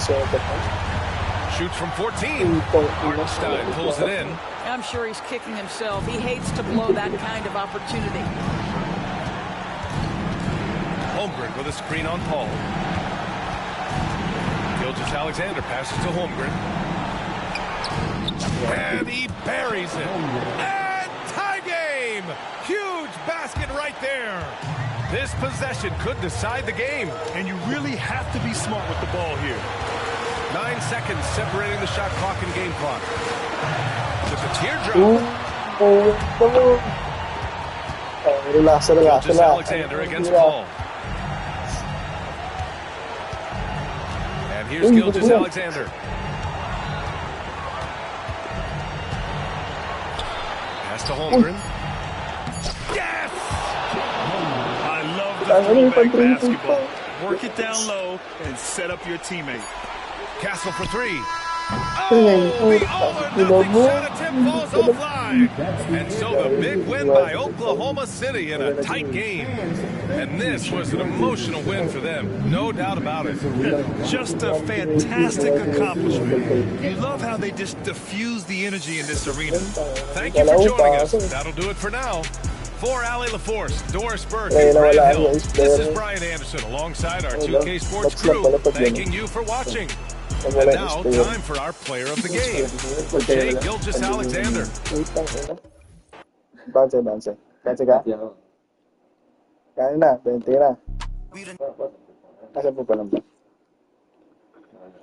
Shoots from 14. Hartenstein pulls it in.
I'm sure he's kicking himself. He hates to blow that kind of opportunity.
Holmgren with a screen on Paul. Gilgeous-Alexander passes to Holmgren. And he buries it. And tie game! Huge basket right there. This possession could decide the game.
And you really have to be smart with the ball here.
9 seconds separating the shot clock and game clock. Took a teardrop. Gilgeous-Alexander against Paul. And here's Gilgeous-Alexander. Pass to Holmgren. Yes!
I love the throwback basketball. Work it down low and set up your teammate.
Castle for 3. Oh, the all-or-nothing shot attempt falls offline. And so the big win by Oklahoma City in a tight game. And this was an emotional win for them, no doubt about it.
Just a fantastic accomplishment. You love how they just diffuse the energy in this arena.
Thank you for joining us. That'll do it for now. For Allie LaForce, Doris Burke, and Grant Hill, this is Brian Anderson alongside our 2K Sports crew, thanking you for watching. And now, time for our player of the game, Shai Gilgeous-Alexander.
Bounce. Cancel ka? Kaya na, 20 na. Nasa po pa lang ba?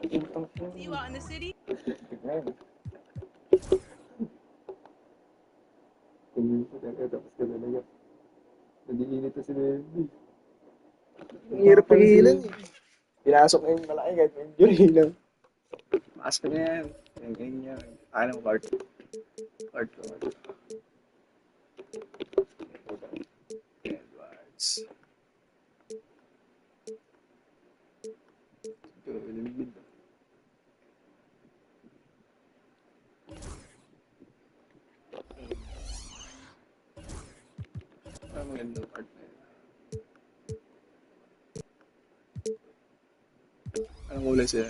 See you out in the city?
Ang hirap pagilan eh. Pinasok na yung malaki kahit may injury lang. Maas ka na yan. Ganyan. Kaya na mo, Bart. Edwards. Limbid. Magandang part na yun. Anong kulay siya?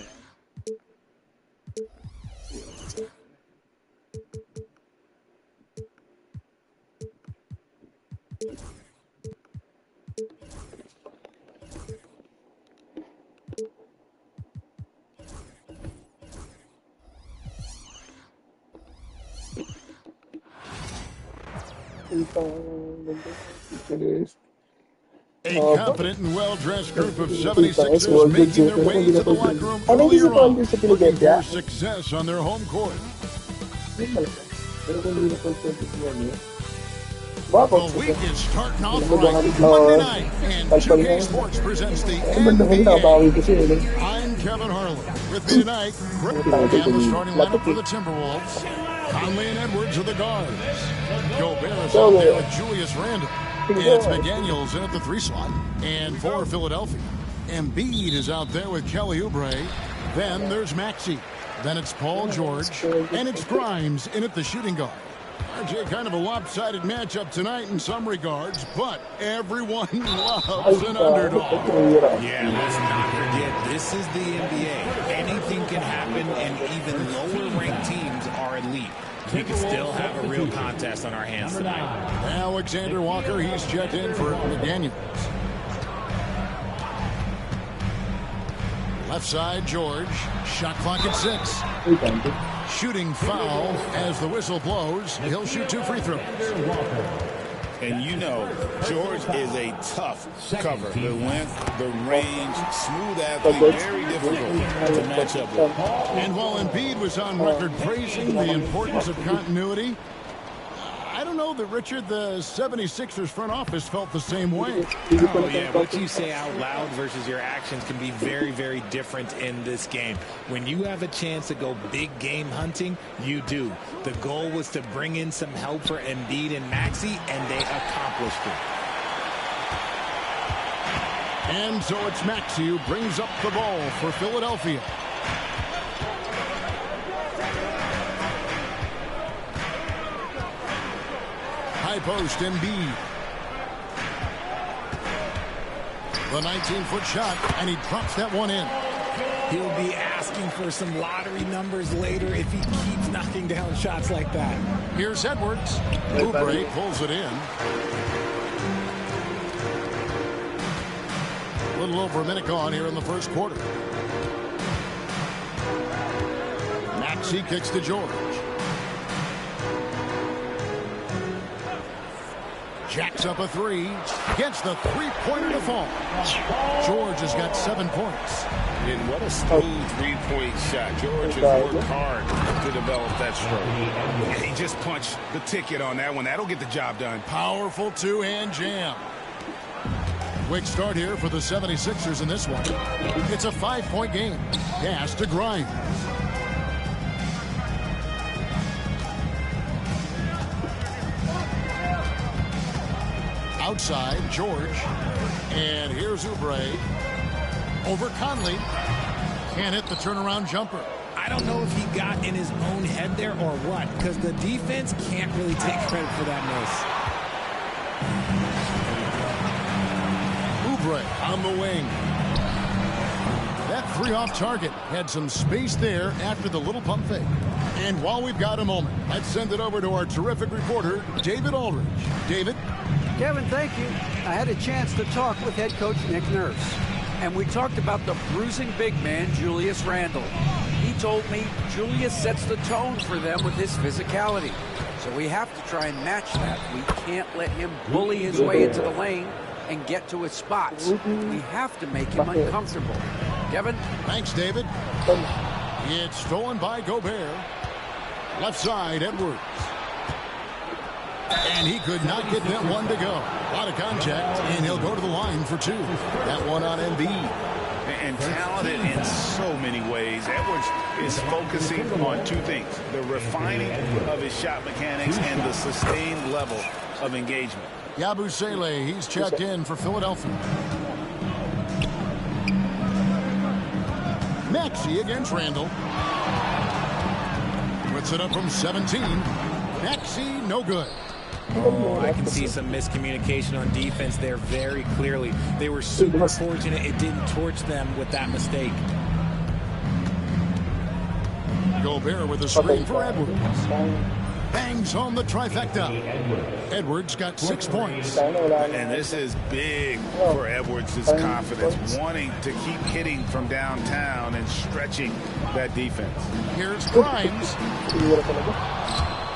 A confident and well-dressed group of 76ers making their way to the locker room earlier on, looking for success on their home court. The week is starting off right. Monday night, and 2K Sports presents the NBA. I'm Kevin Harlan. With me tonight, Greg and the starting lineup for the Timberwolves. Conley and Edwards are the guards. Gobert is out there with Julius Randle. It's McDaniels in at the 3 slot. And for Philadelphia, Embiid is out there with Kelly Oubre. Then there's Maxey. Then it's Paul George. And it's Grimes in at the shooting guard. RJ, kind of a lopsided matchup tonight in some regards, but everyone loves an underdog.
Yeah, let's not forget, this is the NBA. Anything can happen, and even lower-ranked teams are elite. We can still have a real contest on our hands tonight.
Alexander Walker, he's checked in for McDaniels. Left side, George. Shot clock at 6. Shooting foul as the whistle blows. He'll shoot 2 free throws.
And you know, George is a tough cover. The length, the range, smooth athlete, very difficult to match up with.
And while Embiid was on record praising the importance of continuity, I don't know that, Richard, the 76ers front office felt the same way.
Oh, yeah. What you say out loud versus your actions can be very, very different in this game. When you have a chance to go big game hunting, you do. The goal was to bring in some help for Embiid and Maxey, and they accomplished it.
And so it's Maxey who brings up the ball for Philadelphia. High post, Embiid. The 19-foot shot, and he drops that one in.
He'll be asking for some lottery numbers later if he keeps knocking down shots like that.
Here's Edwards. Oubre pulls it in. A little over a minute gone here in the first quarter. Maxey kicks to George. Jacks up a 3. Gets the three-pointer to fall. George has got 7 points.
And what a smooth three-point shot. George has worked hard to develop that stroke.
Yeah, he just punched the ticket on that one. That'll get the job done.
Powerful two-hand jam. Quick start here for the 76ers in this one. It's a 5-point game. Pass to Grimes. Outside, George. And here's Oubre. Over Conley. Can't hit the turnaround jumper.
I don't know if he got in his own head there or what, because the defense can't really take credit for that miss.
Oubre on the wing. That 3 off target had some space there after the little pump fake. And while we've got a moment, let's send it over to our terrific reporter, David Aldridge. David?
Kevin, thank you. I had a chance to talk with head coach Nick Nurse, and we talked about the bruising big man, Julius Randle. He told me Julius sets the tone for them with his physicality, so we have to try and match that. We can't let him bully his way into the lane and get to his spots. We have to make him uncomfortable. Kevin?
Thanks, David. It's stolen by Gobert. Left side, Edwards. And he could not get that one to go. A lot of contact, and he'll go to the line for 2. That one on Embiid.
And talented in so many ways. Edwards is focusing on 2 things: the refining of his shot mechanics and the sustained level of engagement.
Yabusele, he's checked in for Philadelphia. Maxey against Randle. Puts it up from 17. Maxey, no good.
Oh, I can see some miscommunication on defense there very clearly. They were super fortunate it didn't torch them with that mistake.
Gobert with a screen for Edwards. Bangs home the trifecta. Edwards got 6 points.
And this is big for Edwards' confidence, wanting to keep hitting from downtown and stretching that defense.
Here's Grimes.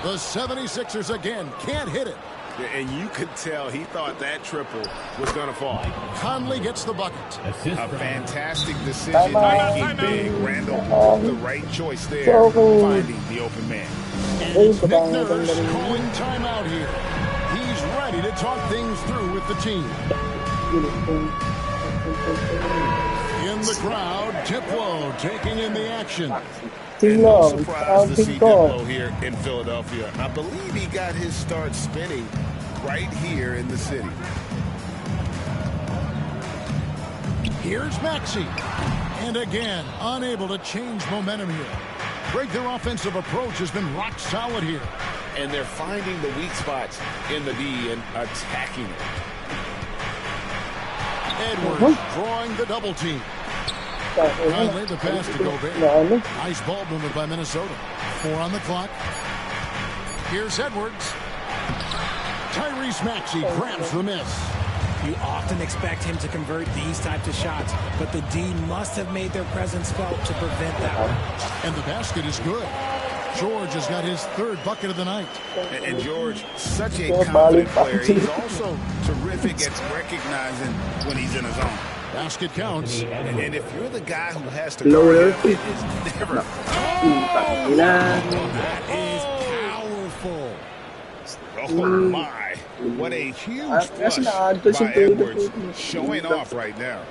The 76ers again can't hit it.
And you could tell he thought that triple was going to fall.
Conley gets the bucket.
A fantastic decision making big. Randle, the right choice there, finding the open man.
And it's Nick Nurse calling timeout here. He's ready to talk things through with the team. In the crowd, Diplo taking in the action.
And no surprise to see Diplo here in Philadelphia. I believe he got his start spinning right here in the city.
Here's Maxey. And again, unable to change momentum here. Greg, their offensive approach has been rock solid here.
And they're finding the weak spots in the D and attacking it.
Edwards drawing the double team. Conley, the pass to Gobert. Nice ball movement by Minnesota. 4 on the clock. Here's Edwards. Tyrese Maxey grabs the miss.
You often expect him to convert these types of shots, but the D must have made their presence felt to prevent that one.
And the basket is good. George has got his third bucket of the night.
And George, such a confident player. He's also terrific at recognizing when he's in his zone.
Basket counts.
And if you're the guy who has to guard him, it is never.
That is powerful.
Oh, my. What a huge flush by Edwards, showing off right now.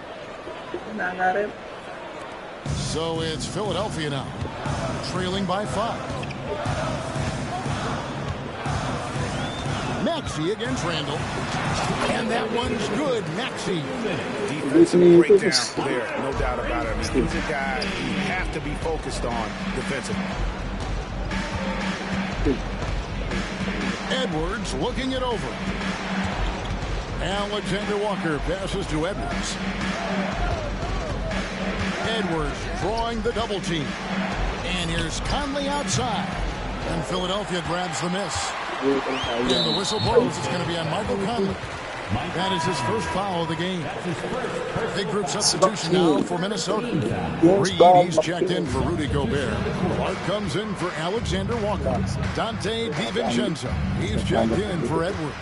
So it's Philadelphia now, trailing by 5. Maxey against Randall. And that one's good. Maxey.
Defensive breakdown there, no doubt about it. I mean, he's a guy you have to be focused on defensively.
Edwards looking it over. Alexander Walker passes to Edwards. Edwards drawing the double team. And here's Conley outside. And Philadelphia grabs the miss. And the whistle blows. It's going to be on Michael Conley. That is his first foul of the game. Big group substitution now for Minnesota. Reed, he's checked in for Rudy Gobert. Clark comes in for Alexander Walker. Dante DiVincenzo, he's checked in for Edwards.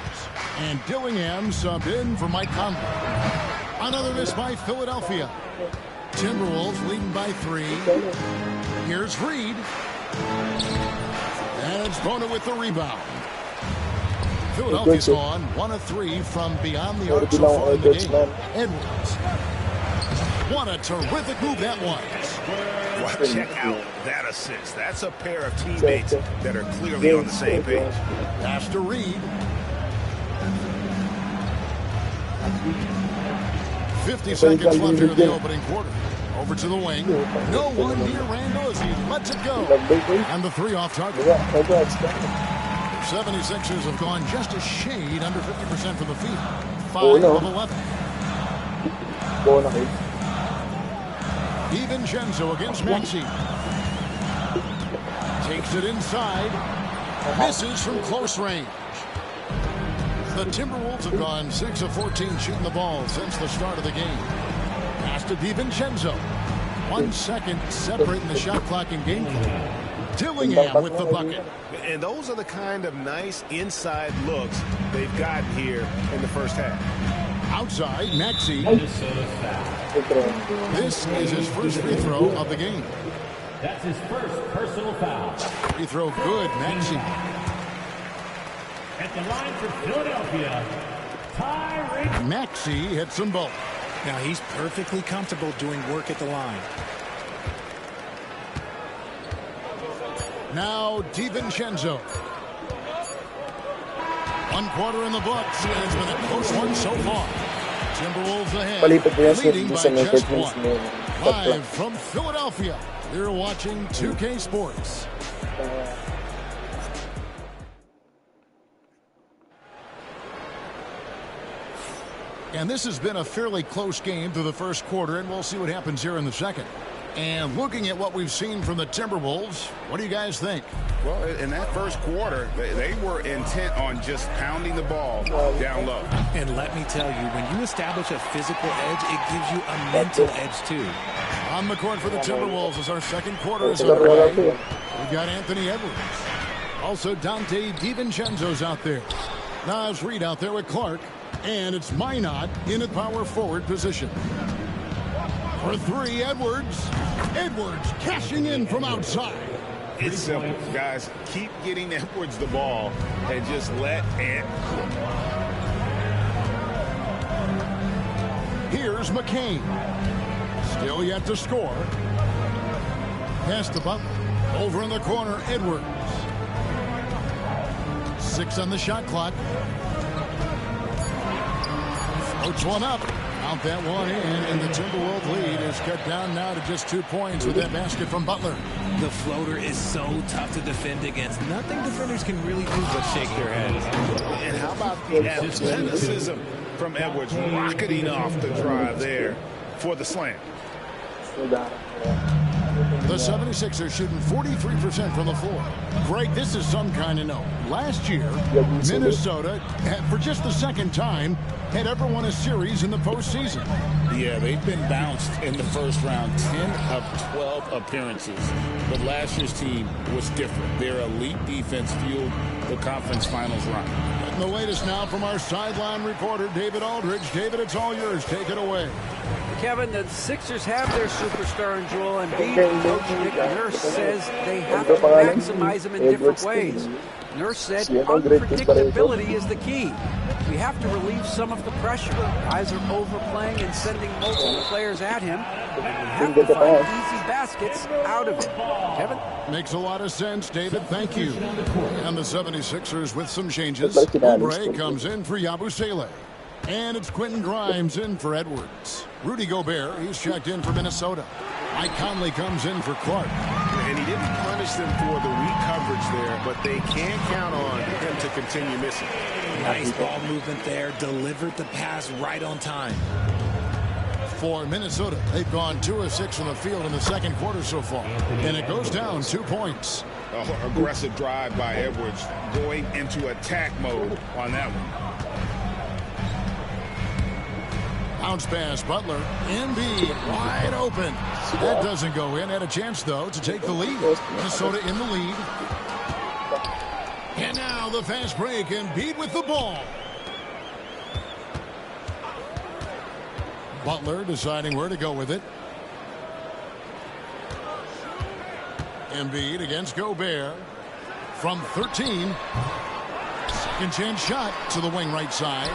And Dillingham subbed in for Mike Conley. Another miss by Philadelphia. Timberwolves leading by 3. Here's Reed. And it's Bona with the rebound. Philadelphia's on 1 of 3 from beyond the arc so far in the game. Edwards. What a terrific move that was.
Well, check out that assist. That's a pair of teammates that are clearly on the same page.
Pass to Reed. 50 seconds left here in the opening quarter. Over to the wing. No one near Randall as he lets it go. And the 3 off target. 76ers have gone just a shade under 50% from the field. 5 of 11. DiVincenzo against Maxey. Takes it inside. Misses from close range. The Timberwolves have gone 6 of 14 shooting the ball since the start of the game. Pass to DiVincenzo. 1 second separating the shot clock and game clock. Dillingham with the bucket.
And those are the kind of nice inside looks they've gotten here in the first half.
Outside, Maxey. This is his first free throw of the game.
That's his first personal foul.
Free throw good, Maxey.
At the line for Philadelphia, Tyrese
Maxey hits them both.
Now he's perfectly comfortable doing work at the line.
Now DiVincenzo. 1 quarter in the books. It's been a close one so far. Timberwolves ahead, leading by just 1. Live from Philadelphia, you're watching 2K Sports. And this has been a fairly close game through the first quarter, and we'll see what happens here in the second. And looking at what we've seen from the Timberwolves, what do you guys think?
Well, in that first quarter, they were intent on just pounding the ball down low.
And let me tell you, when you establish a physical edge, it gives you a mental edge too.
On the court for the Timberwolves as our second quarter is underway. We've got Anthony Edwards. Also Dante DiVincenzo's out there. Nas Reed out there with Clark. And it's Minot in a power forward position. For 3, Edwards. Edwards cashing in from outside.
It's simple, guys. Keep getting Edwards the ball and just let it cook.
Here's McCain. Still yet to score. Pass the Butler. Over in the corner, Edwards. 6 on the shot clock. Floats one up. Count that one in, and the Timberwolves lead is cut down now to just 2 points with that basket from Butler.
The floater is so tough to defend against. Nothing defenders can really do but shake their heads.
And how about the athleticism from Edwards rocketing off the drive there for the slam?
The 76ers shooting 43% from the floor. Greg, this is some kind of note. Last year, Minnesota, for just the second time, had ever won a series in the postseason.
Yeah, they've been bounced in the first round, 10 of 12 appearances. But last year's team was different. Their elite defense fueled the conference finals run.
And the latest now from our sideline reporter, David Aldridge. David, it's all yours. Take it away.
Kevin, the Sixers have their superstar in Joel Embiid. Coach Nick Nurse says they have to maximize him in different ways. Nurse said unpredictability is the key. We have to relieve some of the pressure. Guys are overplaying and sending multiple players at him. And we have to find easy baskets out of it. Kevin?
Makes a lot of sense, David. Thank you. And the 76ers with some changes. Oubre comes in for Yabusele. And it's Quentin Grimes in for Edwards. Rudy Gobert, he's checked in for Minnesota. Mike Conley comes in for Clark.
And he didn't punish them for the weak coverage there, but they can count on him to continue missing.
Nice ball movement there. Delivered the pass right on time.
For Minnesota, they've gone 2 of 6 from the field in the second quarter so far. And it goes down 2 points.
Aggressive drive by Edwards, going into attack mode on that one.
Bounce pass, Butler. Embiid wide open. That doesn't go in. Had a chance, though, to take the lead. Minnesota in the lead. And now the fast break. Embiid with the ball. Butler deciding where to go with it. Embiid against Gobert. From 13. Second chance shot to the wing right side.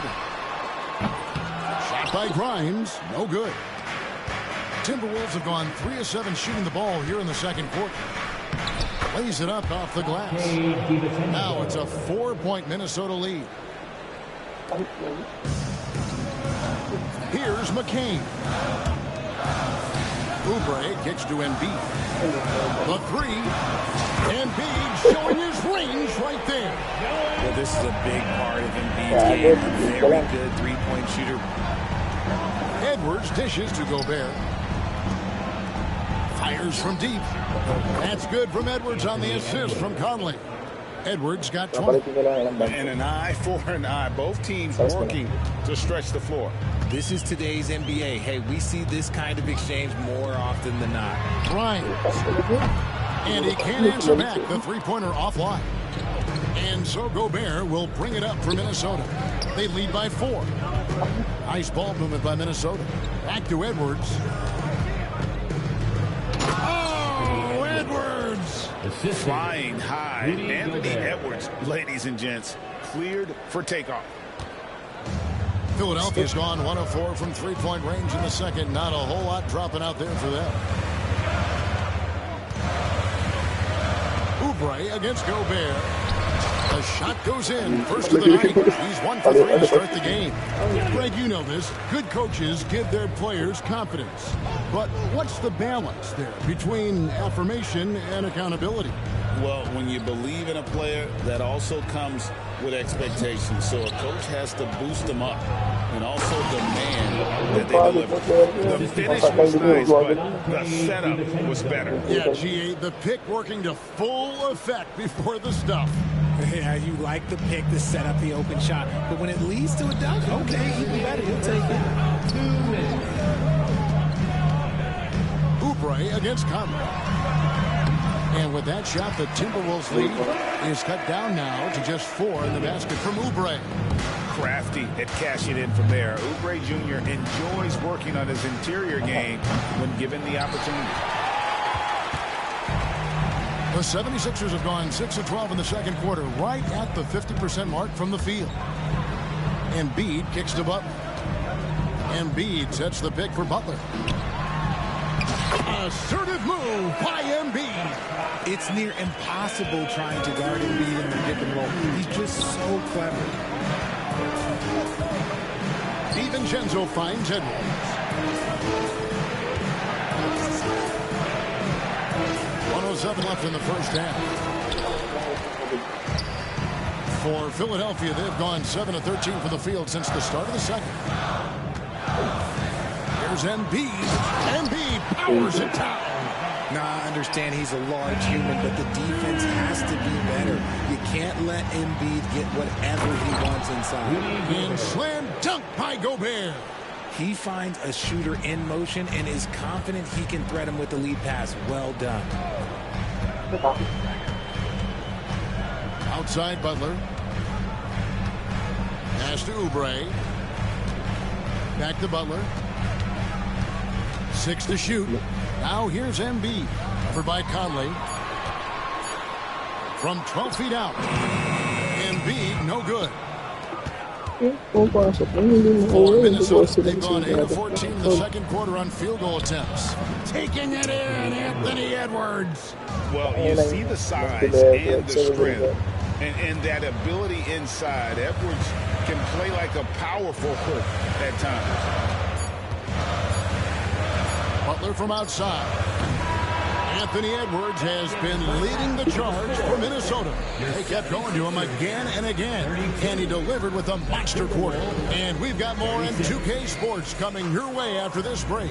Shot by Grimes. No good. Timberwolves have gone 3 of 7 shooting the ball here in the second quarter. Lays it up off the glass. Now it's a 4-point Minnesota lead. Here's McCain. Oubre kicks to Embiid. The 3. Embiid showing his range right there.
Well, this is a big part of Embiid's game. A very good three-point shooter.
Edwards dishes to Gobert. Fires from deep. That's good from Edwards on the assist from Conley. Edwards got 20.
And an eye for an eye. Both teams working to stretch the floor.
This is today's NBA. Hey, we see this kind of exchange more often than not.
Right. And he can't answer back the three-pointer offline. And so Gobert will bring it up for Minnesota. They lead by 4. Nice ball movement by Minnesota. Back to Edwards. Oh, Edwards!
Flying high. Anthony Edwards, ladies and gents, cleared for takeoff.
Philadelphia's gone 1 of 4 from three-point range in the second. Not a whole lot dropping out there for them. Oubre against Gobert. The shot goes in. First of the night. He's 1 for 3 to start the game. Greg, you know this. Good coaches give their players confidence. But what's the balance there between affirmation and accountability?
Well, when you believe in a player, that also comes with expectations. So a coach has to boost them up and also demand that they deliver. The finish was nice, but the setup was better.
Yeah, GA, the pick working to full effect before the stuff.
Yeah, you like the pick to set up the open shot. But when it leads to a dunk, okay, even better. He'll take it. 2 minutes.
Oubre against Conley. And with that shot, the Timberwolves lead is cut down now to just 4 in the basket from Oubre.
Crafty at cashing in from there. Oubre Jr. enjoys working on his interior game when given the opportunity.
The 76ers have gone 6 of 12 in the second quarter, right at the 50% mark from the field. Embiid kicks to Butler. Embiid sets the pick for Butler. Assertive move by Embiid.
It's near impossible trying to guard Embiid in the pick and roll. He's just so clever.
DiVincenzo finds Edwards. 107 left in the first half. For Philadelphia, they've gone 7 of 13 from the field since the start of the second. Here's Embiid. Embiid powers it down.
Now, I understand he's a large human, but the defense has to be better. You can't let Embiid get whatever he wants inside.
And slam dunk by Gobert.
He finds a shooter in motion and is confident he can threat him with the lead pass. Well done.
Outside Butler. Pass to Oubre. Back to Butler. 6 to shoot. Now here's Embiid. Covered by Conley. From 12 feet out. Embiid, no good. For Minnesota, they've gone 8 of 14 in the second quarter on field goal attempts. Taking it in, Anthony Edwards.
Well, you see the size and the strength and that ability inside. Edwards can play like a power forward at times.
Butler from outside. Anthony Edwards has been leading the charge for Minnesota. They kept going to him again and again, and he delivered with a monster quarter. And we've got more in 2K Sports coming your way after this break.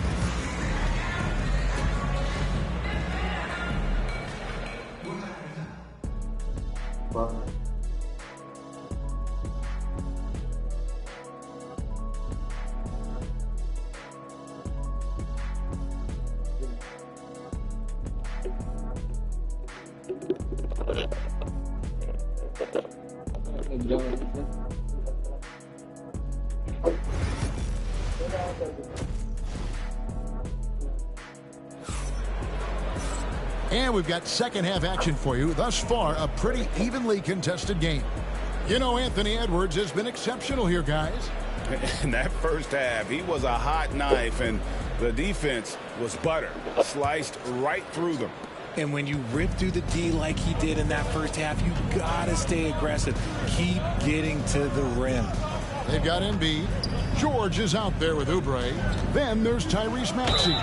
And we've got second half action for you. Thus far, a pretty evenly contested game. You know, Anthony Edwards has been exceptional here, guys.
In that first half, he was a hot knife, and the defense was butter. Sliced right through them.
And when you rip through the D like he did in that first half, you gotta stay aggressive. Keep getting to the rim.
They've got Embiid. George is out there with Oubre. Then there's Tyrese Maxey.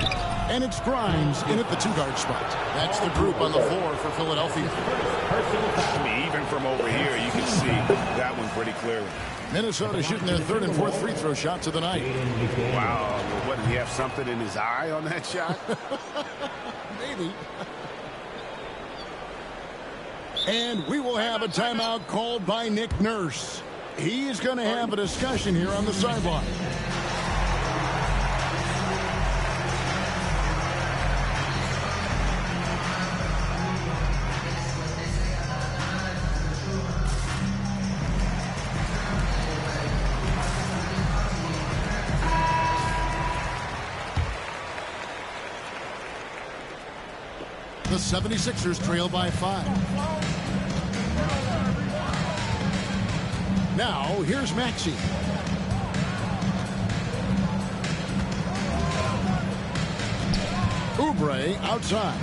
And it's Grimes in at the two-guard spot. That's the group on the floor for Philadelphia.
I mean, even from over here, you can see that one pretty clearly.
Minnesota shooting their third and fourth free throw shots of the night.
Wow. What, did he have something in his eye on that shot?
Maybe. And we will have a timeout called by Nick Nurse. He's going to have a discussion here on the sideline. The 76ers trail by 5. Now, here's Maxey. Oubre outside.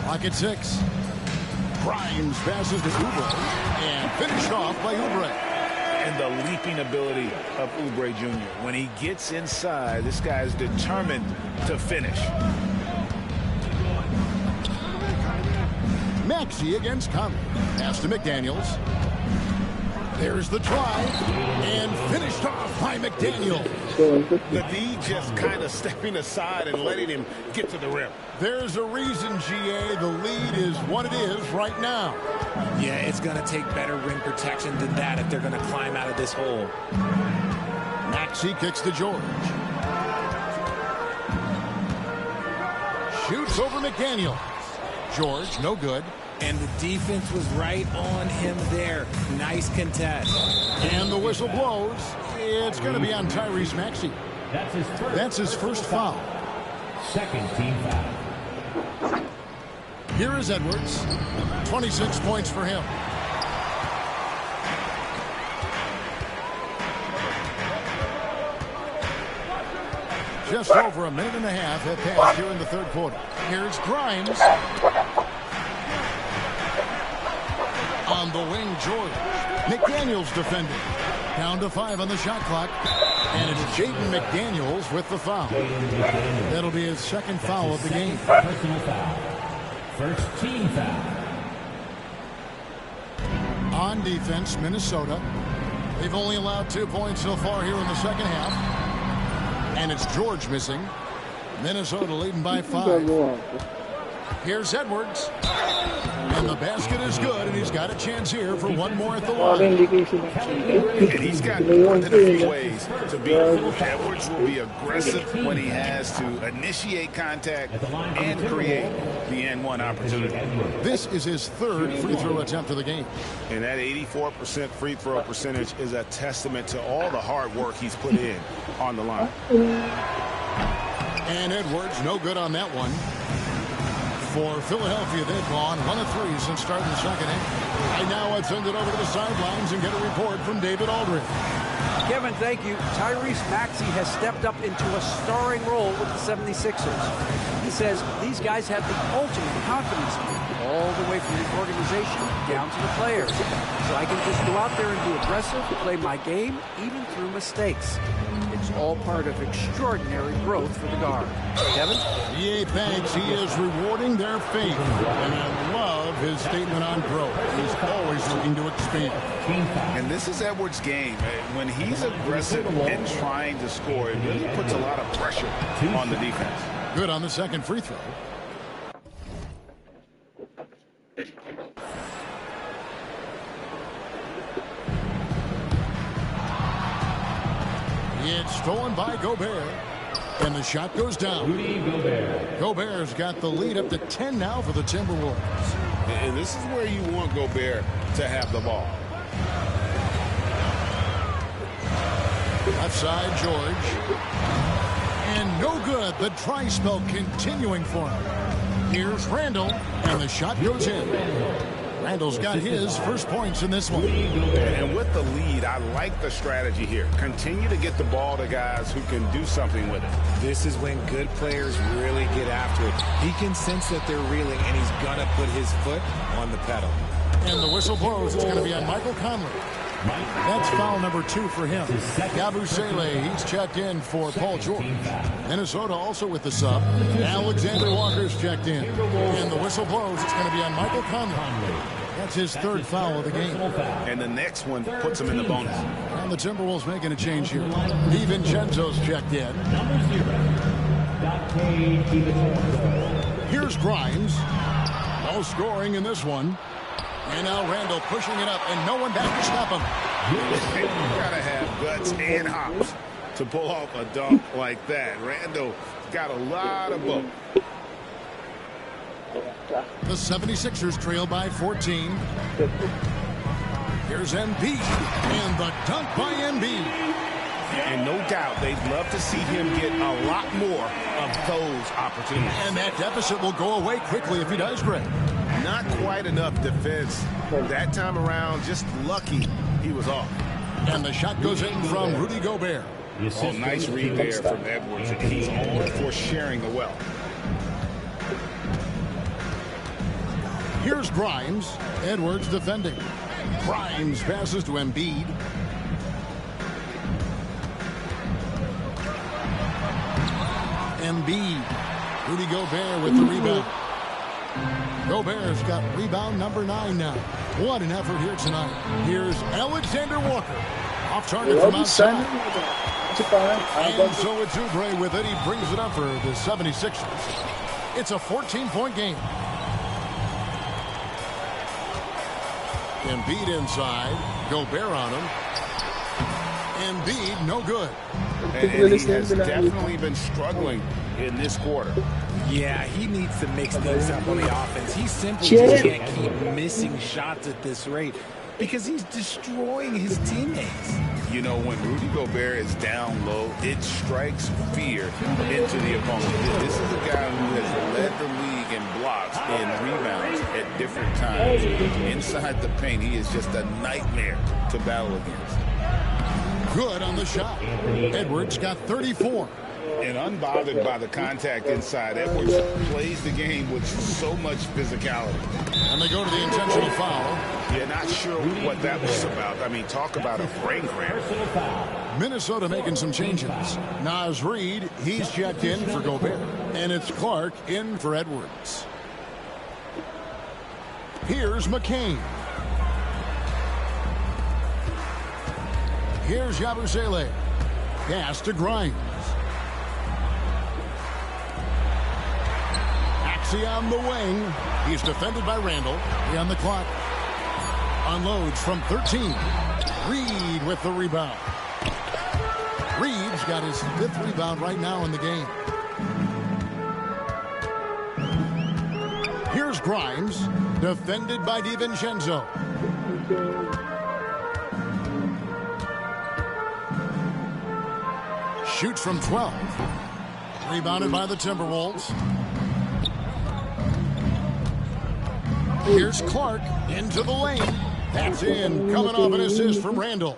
Lock at 6. Grimes passes to Oubre and finished off by Oubre.
And the leaping ability of Oubre Jr. When he gets inside, this guy is determined to finish.
Maxey against Conley. Pass to McDaniels. There's the try. And finished off by McDaniel.
The D just kind of stepping aside and letting him get to the rim.
There's a reason, GA. The lead is what it is right now.
Yeah, it's going to take better rim protection than that if they're going to climb out of this hole.
Maxey kicks to George. Shoots over McDaniel. George, no good.
And the defense was right on him there. Nice contest.
And the whistle blows. It's going to be on Tyrese Maxey. That's his first foul.
Second team foul.
Here is Edwards. 26 points for him. Just over a minute and a half have passed here in the third quarter. Here's Grimes. On the wing, George. McDaniels defending. Down to 5 on the shot clock. And it's Jaden McDaniels with the foul. That'll be his second foul of the game.
Personal foul. First team foul.
On defense, Minnesota. They've only allowed 2 points so far here in the second half. And it's George missing. Minnesota leading by 5. Here's Edwards. And the basket is good, and he's got a chance here for one more at the line.
And he's got more than a few ways to beat him. Edwards will be aggressive when he has to initiate contact and create the N1 opportunity.
This is his 3rd free throw attempt of the game.
And that 84% free throw percentage is a testament to all the hard work he's put in on the line.
And Edwards, no good on that one. For Philadelphia, they've gone 1 of 3 since starting the second half. And now let's send it over to the sidelines and get a report from David Aldridge.
Kevin, thank you. Tyrese Maxey has stepped up into a starring role with the 76ers. He says these guys have the ultimate confidence all the way from the organization down to the players. So I can just go out there and be aggressive, play my game, even through mistakes. It's all part of extraordinary growth for the guard. Kevin?
EA thanks. He is rewarding their faith. And I love his statement on growth. He's always looking to expand.
And this is Edwards' game. When he's aggressive and trying to score, it really puts a lot of pressure on the defense.
Good on the second free throw. It's stolen by Gobert. And the shot goes down. Gobert's got the lead up to 10 now for the Timberwolves.
And this is where you want Gobert to have the ball.
Left side, George. And no good. The dry spell continuing for him. Here's Randall. And the shot goes in. Randall's got his first points in this one.
And with the lead, I like the strategy here. Continue to get the ball to guys who can do something with it.
This is when good players really get after it. He can sense that they're reeling, and he's going to put his foot on the pedal.
And the whistle blows. It's going to be on Michael Conley. That's foul number 2 for him. Yabusele, he's checked in for Paul George. Minnesota also with the sub. Alexander Walker's checked in. And the whistle blows. It's going to be on Michael Conley. That's his 3rd foul of the game.
And the next one puts him in the bonus.
And the Timberwolves making a change here. DiVincenzo's checked in. Here's Grimes. No scoring in this one. And now Randall pushing it up, and no one back to stop him.
You gotta have guts and hops to pull off a dunk like that. Randall got a lot of both.
The 76ers trail by 14. Here's Embiid, and the dunk by Embiid.
And no doubt they'd love to see him get a lot more of those opportunities.
And that deficit will go away quickly if he does, Greg.
Not quite enough defense that time around. Just lucky he was off.
And the shot goes in from Rudy Gobert.
Oh, nice read there from Edwards. And he's all for sharing the wealth.
Here's Grimes. Edwards defending. Grimes passes to Embiid. Embiid. Rudy Gobert with the rebound. Gobert's got rebound number 9 now. What an effort here tonight. Here's Alexander Walker. Off target from outside. And so it's Oubre with it. He brings it up for the 76ers. It's a 14-point game. Embiid inside. Gobert on him. Embiid, no good.
And he has definitely been struggling in this quarter.
Yeah, he needs to mix things up on the offense. He simply just can't keep missing shots at this rate because he's destroying his teammates.
You know, when Rudy Gobert is down low, it strikes fear into the opponent. This is a guy who has led the league in blocks and rebounds at different times. Inside the paint, he is just a nightmare to battle against.
Good on the shot. Edwards got 34.
And unbothered by the contact inside, Edwards plays the game with so much physicality.
And they go to the intentional foul.
Yeah, not sure what that was about. I mean, talk about a brain cramp.
Minnesota making some changes. Naz Reid, he's checked in for Gobert. And it's Clark in for Edwards. Here's McCain. Here's Yabusele. Pass to Grimes. Maxey on the wing. He's defended by Randall. He on the clock. Unloads from 13. Reed with the rebound. Reed's got his 5th rebound right now in the game. Here's Grimes, defended by DiVincenzo. Shoots from 12. Rebounded by the Timberwolves. Here's Clark into the lane. That's in. Coming off an assist from Randall.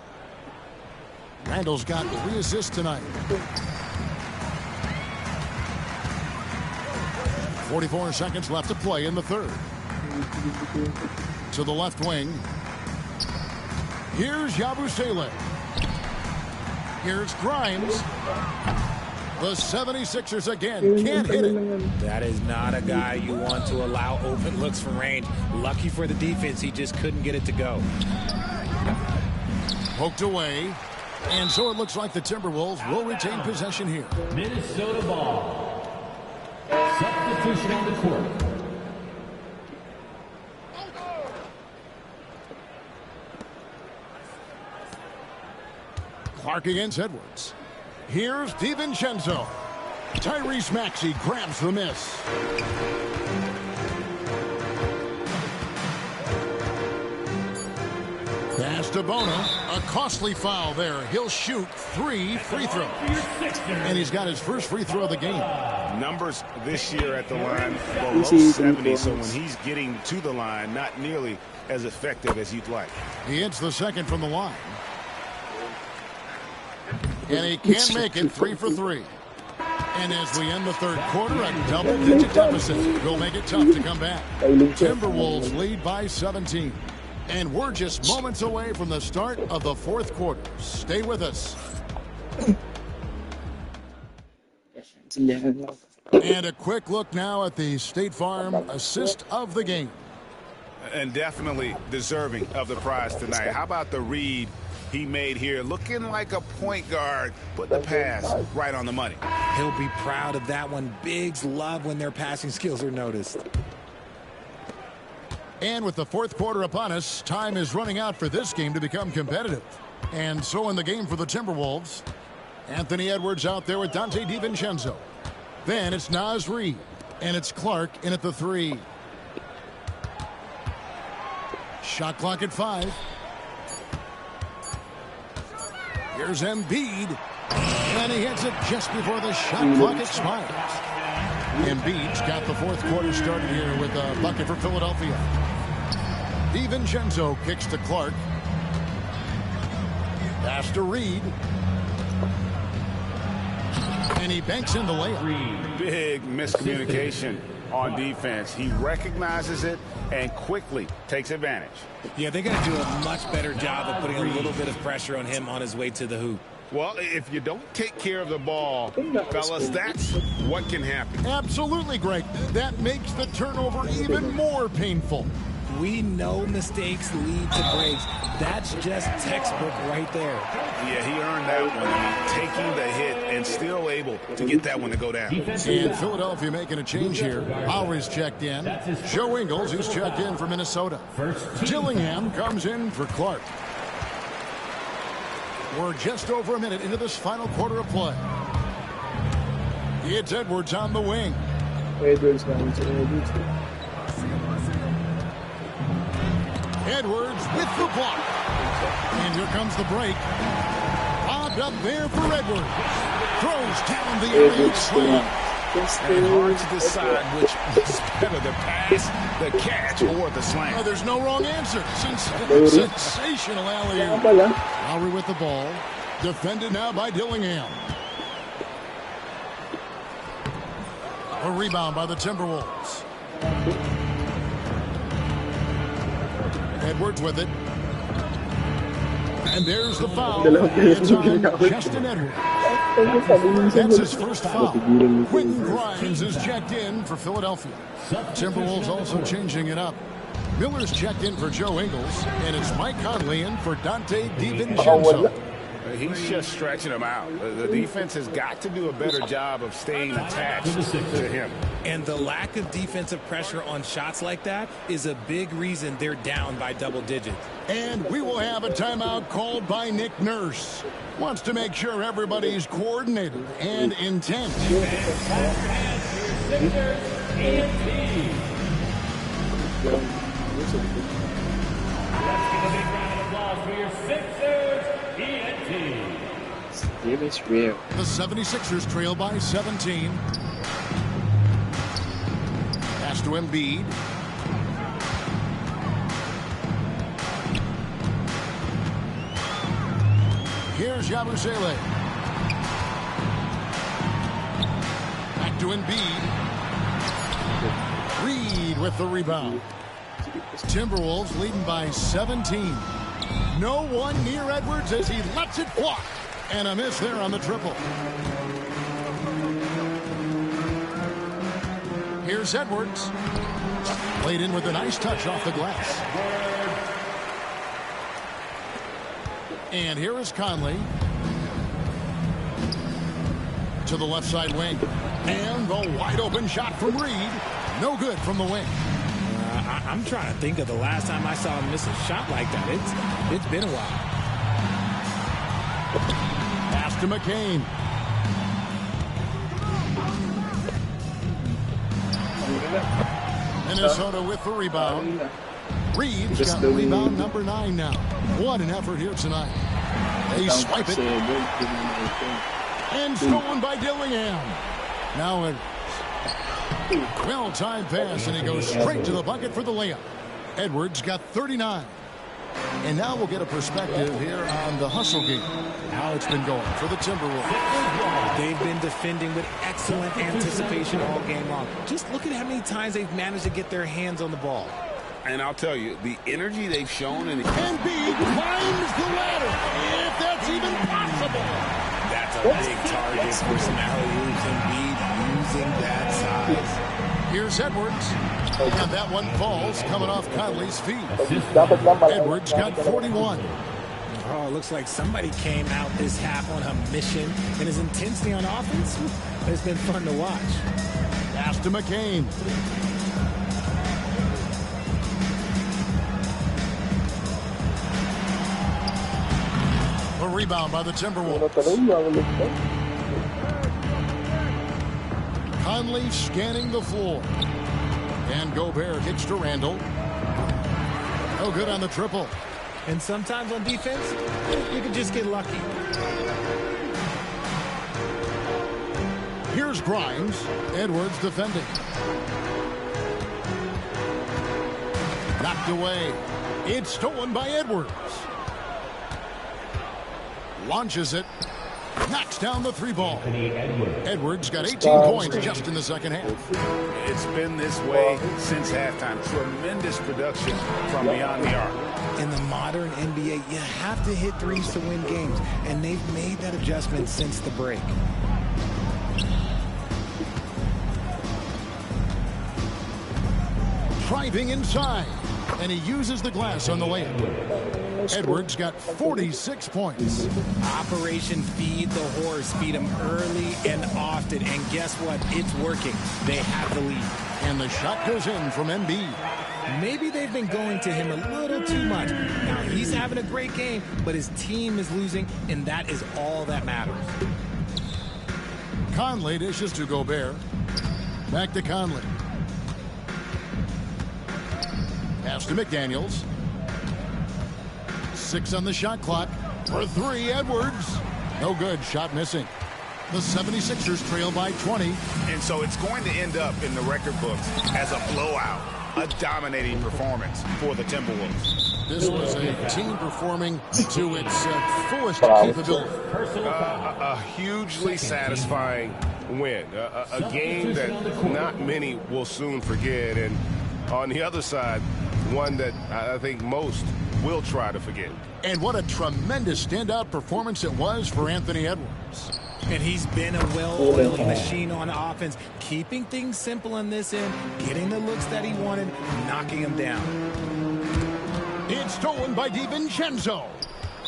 Randall's got 3 assists tonight. 44 seconds left to play in the third. To the left wing. Here's Yabusele. Here's Grimes. The 76ers again can't hit it.
That is not a guy you want to allow open looks from range. Lucky for the defense, he just couldn't get it to go.
Poked away. And so it looks like the Timberwolves will retain possession here.
Minnesota ball. Substitution on the court.
Clark against Edwards. Here's DiVincenzo. Tyrese Maxey grabs the miss. Pass to Bono. A costly foul there. He'll shoot 3 free throws. And he's got his first free throw of the game.
Numbers this year at the line below 70, so when he's getting to the line, not nearly as effective as you'd like.
He hits the second from the line. And he can't make it. 3 for 3. And as we end the third quarter, a double-digit deficit will make it tough to come back. Timberwolves lead by 17. And we're just moments away from the start of the fourth quarter. Stay with us. And a quick look now at the State Farm assist of the game.
And definitely deserving of the prize tonight. How about the read he made here? Looking like a point guard. Put the pass right on the money.
He'll be proud of that one. Bigs love when their passing skills are noticed.
And with the fourth quarter upon us, time is running out for this game to become competitive. And so in the game for the Timberwolves, Anthony Edwards out there with Dante DiVincenzo. Then it's Naz Reid, and it's Clark in at the 3. Shot clock at 5. Here's Embiid, and he hits it just before the shot clock expires. Embiid's got the fourth quarter started here with a bucket for Philadelphia. DiVincenzo kicks to Clark. Pass to Reed. And he banks in the layup.
Big miscommunication on defense. He recognizes it and quickly takes advantage.
Yeah, they got to do a much better job of putting a little bit of pressure on him on his way to the hoop.
Well, if you don't take care of the ball, fellas, that's what can happen.
Absolutely, Greg. That makes the turnover even more painful.
We know mistakes lead to breaks. That's just textbook right there.
Yeah, he earned that one. I mean, taking the hit and still able to get that one to go down.
And Philadelphia making a change here. Lowry's checked in. Joe Ingles, who's checked in for Minnesota. Gillingham comes in for Clark. We're just over a minute into this final quarter of play. It's Edwards on the wing. Edwards with the block. And here comes the break. Lobbed up there for Edwards. Throws down the area slam.
And hard to decide which is better, the pass, the catch, or the slam.
There's no wrong answer. Sensational alley-oop. Lowry with the ball. Defended now by Dillingham. A rebound by the Timberwolves. Edwards with it. And there's the foul. It's on Justin Edwards. That's his first foul. Quentin Grimes is checked in for Philadelphia. Timberwolves also changing it up. Miller's checked in for Joe Ingles. And it's Mike Conley in for Dante DiVincenzo.
He's just stretching him out. The defense has got to do a better job of staying attached to him.
And the lack of defensive pressure on shots like that is a big reason they're down by double digits.
And we will have a timeout called by Nick Nurse. Wants to make sure everybody's coordinated and intent.
Game is real.
The 76ers trail by 17. Pass to Embiid. Here's Yabusele. Back to Embiid. Reed with the rebound. Timberwolves leading by 17. No one near Edwards as he lets it fly. And a miss there on the triple. Here's Edwards. Played in with a nice touch off the glass. And here is Conley. To the left side wing. And the wide open shot from Reed. No good from the wing.
I'm trying to think of the last time I saw him miss a shot like that. It's been a while.
Pass to McCain. Minnesota with the rebound. Reed's got rebound number 9 now. What an effort here tonight. They swipe it. And stolen by Dillingham. Now a well-timed pass, and he goes straight to the bucket for the layup. Edwards got 39. And now we'll get a perspective here on the hustle game. How it's been going for the Timberwolves.
They've been defending with excellent anticipation all game long. Just look at how many times they've managed to get their hands on the ball.
And I'll tell you, the energy they've shown in the...
Embiid climbs the ladder, if that's even possible.
That's a big target for some alley-oops. Embiid using that size.
Here's Edwards. And that one falls coming off Conley's feet. Edwards got 41.
Oh, it looks like somebody came out this half on a mission, and his intensity on offense has been fun to watch.
Pass to McCain. A rebound by the Timberwolves. Conley scanning the floor. And Gobert hits to Randall. No good on the triple.
And sometimes on defense, you can just get lucky.
Here's Grimes. Edwards defending. Knocked away. It's stolen by Edwards. Launches it. Knocks down the 3-ball. Edwards got 18 points just in the second half.
It's been this way since halftime. Tremendous production from beyond the arc.
In the modern NBA, you have to hit threes to win games, and they've made that adjustment since the break.
Driving inside, and he uses the glass on the layup. Edwards got 46 points.
Operation Feed the Horse. Feed him early and often. And guess what? It's working. They have the lead.
And the shot goes in from Embiid.
Maybe they've been going to him a little too much. Now, he's having a great game, but his team is losing, and that is all that matters.
Conley dishes to Gobert. Back to Conley. Pass to McDaniels. 6 on the shot clock. For 3, Edwards. No good. Shot missing. The 76ers trail by 20.
And so it's going to end up in the record books as a blowout, a dominating performance for the Timberwolves.
This was a team performing to its fullest capability.
A hugely satisfying win. A game that not many will soon forget. And on the other side, one that I think most will try to forget.
And what a tremendous standout performance it was for Anthony Edwards.
And he's been a well-oiled machine on offense, keeping things simple on this end, getting the looks that he wanted, knocking him down.
It's stolen by DiVincenzo.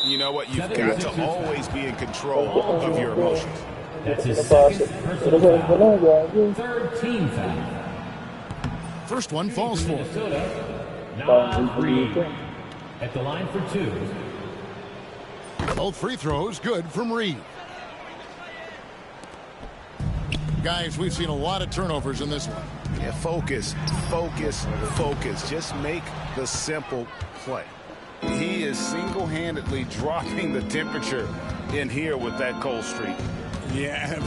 You know what? You've got to always be in control of your emotions.
That's his second personal foul. Third team foul.
First one falls for
Now Reed at the line for 2.
both free throws good from Reed. Guys, we've seen a lot of turnovers in this one.
Yeah, focus. Just make the simple play. He is single-handedly dropping the temperature in here with that cold streak.
Yeah,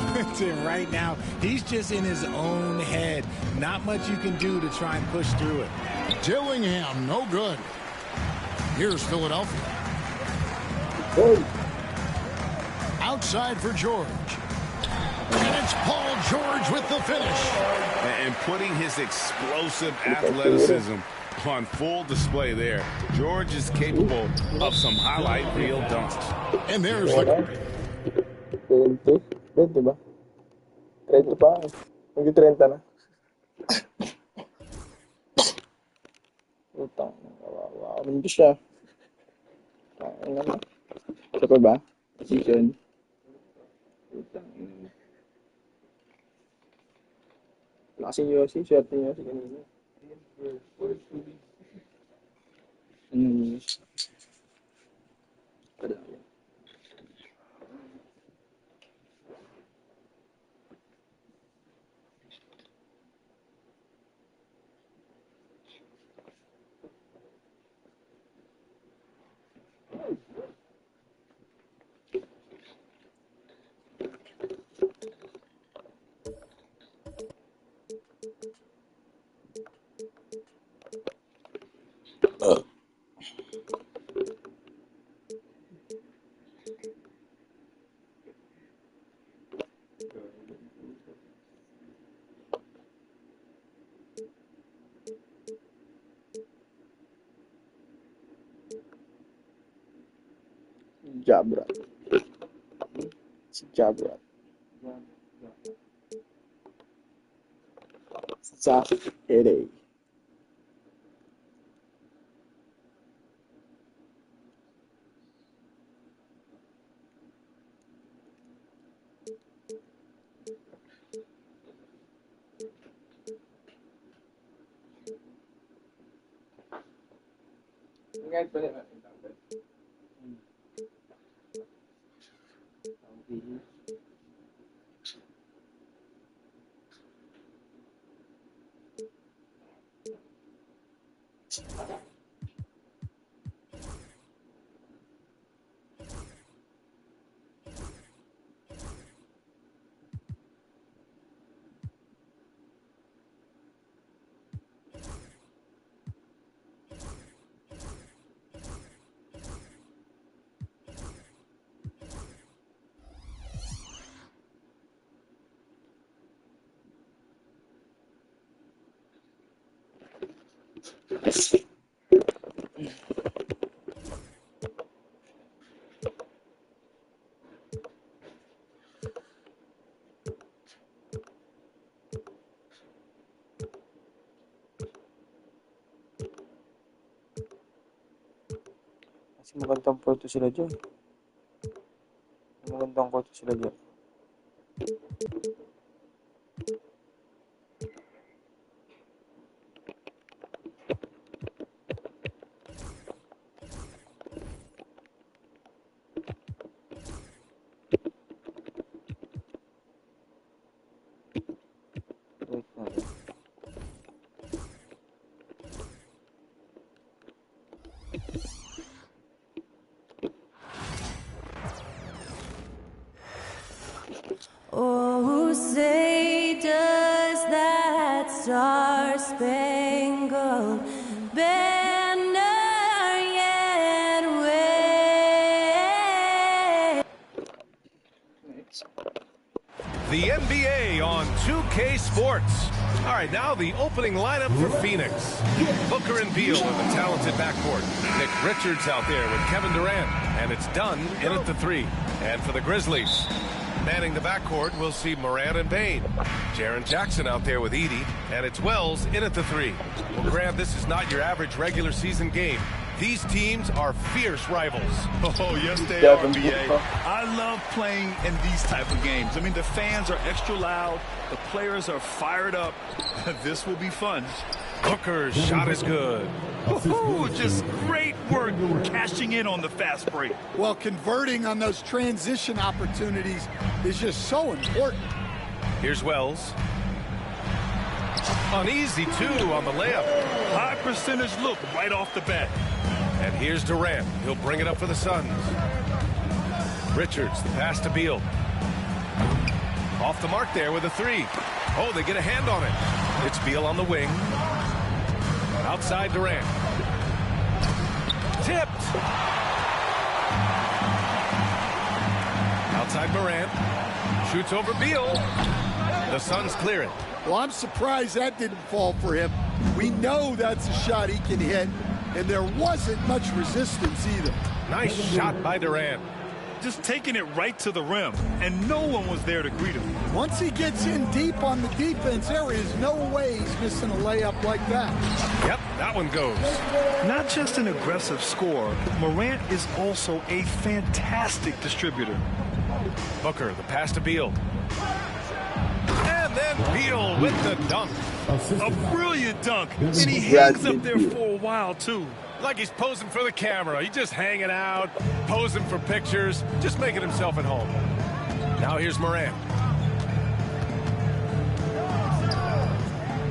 right now, he's just in his own head. Not much you can do to try and push through it.
Dillingham, no good. Here's Philadelphia. Outside for George. And it's Paul George with the finish.
And putting his explosive athleticism on full display there. George is capable of some highlight reel dunks.
And there's the...
20 ba? 30 pa. Mag-30 na. Utang. Wow. Hindi siya. Ano na? Ito pa ba? Position. Utang. Laking Yossi. Swerte niyo si kanina. Jabra. Jabra. Zach Ere. Kasi magandang photo sila dyan. Magandang photo sila dyan.
Oh, say does that star-spangled banner yet wave?
The NBA on 2K Sports. All right, now the opening lineup for Phoenix. Booker and Beal in the talented backcourt. Nick Richards out there with Kevin Durant. And it's Dunn in at the 3. And for the Grizzlies, manning the backcourt, we'll see Morant and Bane. Jaren Jackson out there with Edey. And it's Wells in at the 3. Well, Grant, this is not your average regular season game. These teams are fierce rivals.
Oh, yes, they are, BA. I love playing in these type of games. I mean, the fans are extra loud. The players are fired up. This will be fun.
Booker's shot is good.
Just great work cashing in on the fast break.
Well, converting on those transition opportunities is just so important.
Here's Wells. Uneasy, too, on the layup.
High percentage look right off the bat.
And here's Durant. He'll bring it up for the Suns. Richards, the pass to Beal. Off the mark there with a three. Oh, they get a hand on it. It's Beal on the wing. Outside Durant. Tipped. Outside Morant. Shoots over Beal. The Suns clear it.
Well, I'm surprised that didn't fall for him. We know that's a shot he can hit, and there wasn't much resistance either.
Nice shot by Durant.
Just taking it right to the rim, and no one was there to greet him.
Once he gets in deep on the defense, there is no way he's missing a layup like that.
Yep, that one goes.
Not just an aggressive scorer, Morant is also a fantastic distributor.
Booker, the pass to Beal. And then Beal with the dunk.
A brilliant dunk, and he hangs up there for a while, too.
Like he's posing for the camera. He's just hanging out, posing for pictures, just making himself at home. Now here's Morant.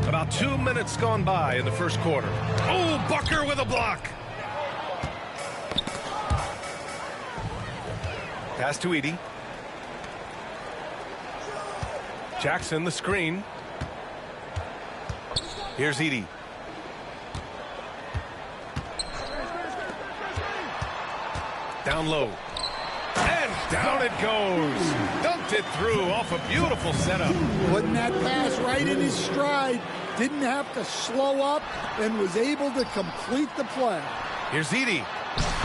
About 2 minutes gone by in the first quarter. Oh, Booker with a block. Pass to Edey. Jackson, the screen. Here's Edey. Down low. And down it goes. Dunked it through off a beautiful setup.
Putting that pass right in his stride. Didn't have to slow up and was able to complete the play.
Here's Edey.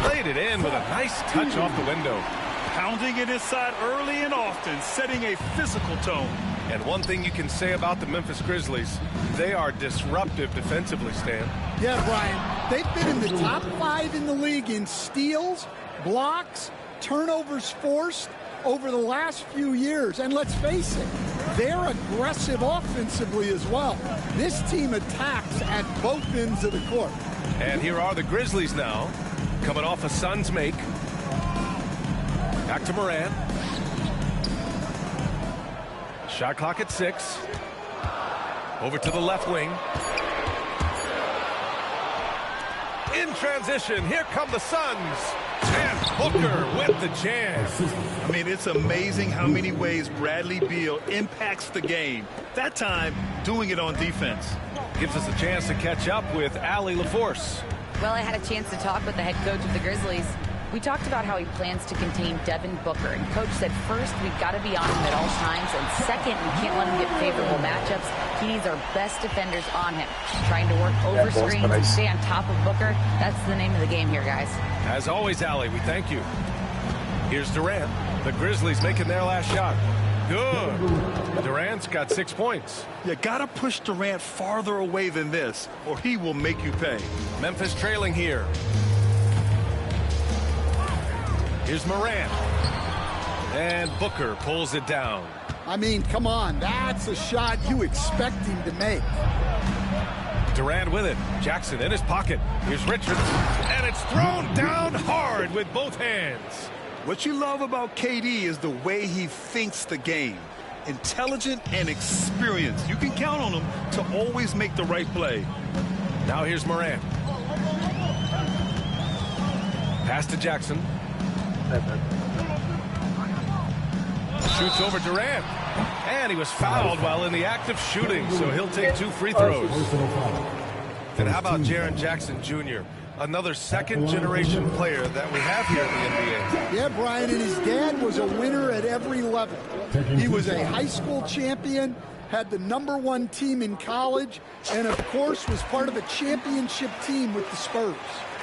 Played it in with a nice touch off the window.
Pounding it inside early and often, setting a physical tone.
And one thing you can say about the Memphis Grizzlies, they are disruptive defensively, Stan.
Yeah, Brian. They've been in the top 5 in the league in steals, blocks, turnovers forced over the last few years. And let's face it, they're aggressive offensively as well. This team attacks at both ends of the court.
And here are the Grizzlies now, coming off a Suns make. Back to Morant. Shot clock at 6. Over to the left wing. In transition, here come the Suns. And Booker with the jam.
I mean, it's amazing how many ways Bradley Beal impacts the game. That time, doing it on defense.
Gives us a chance to catch up with Allie LaForce.
Well, I had a chance to talk with the head coach of the Grizzlies. We talked about how he plans to contain Devin Booker, and Coach said first, we've got to be on him at all times, and second, we can't let him get favorable matchups. He needs our best defenders on him. Trying to work over screens and stay on top of Booker, that's the name of the game here, guys.
As always, Allie, we thank you. Here's Durant. The Grizzlies making their last shot. Good. Durant's got 6 points.
You got to push Durant farther away than this, or he will make you pay.
Memphis trailing here. Here's Morant. And Booker pulls it down.
I mean, come on. That's a shot you expect him to make.
Durant with it. Jackson in his pocket. Here's Richards. And it's thrown down hard with both hands.
What you love about KD is the way he thinks the game. Intelligent and experienced. You can count on him to always make the right play.
Now here's Morant. Pass to Jackson. Shoots over Durant. And he was fouled while in the act of shooting, so he'll take 2 free throws. And how about Jaren Jackson Jr., another second-generation player that we have here in the NBA?
Yeah, Brian, and his dad was a winner at every level. He was a high school champion, had the #1 team in college, and, of course, was part of a championship team with the Spurs.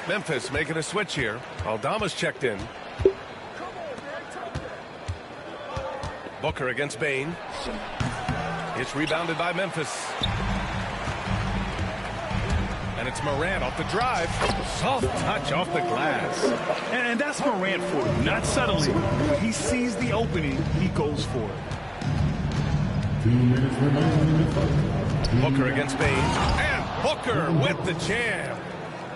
Memphis making a switch here. Aldama's checked in. Booker against Bane. It's rebounded by Memphis. And it's Morant off the drive. Soft touch off the glass.
And that's Morant for you. Not subtly. When he sees the opening, he goes for it.
Booker against Bain. And Booker with the jam.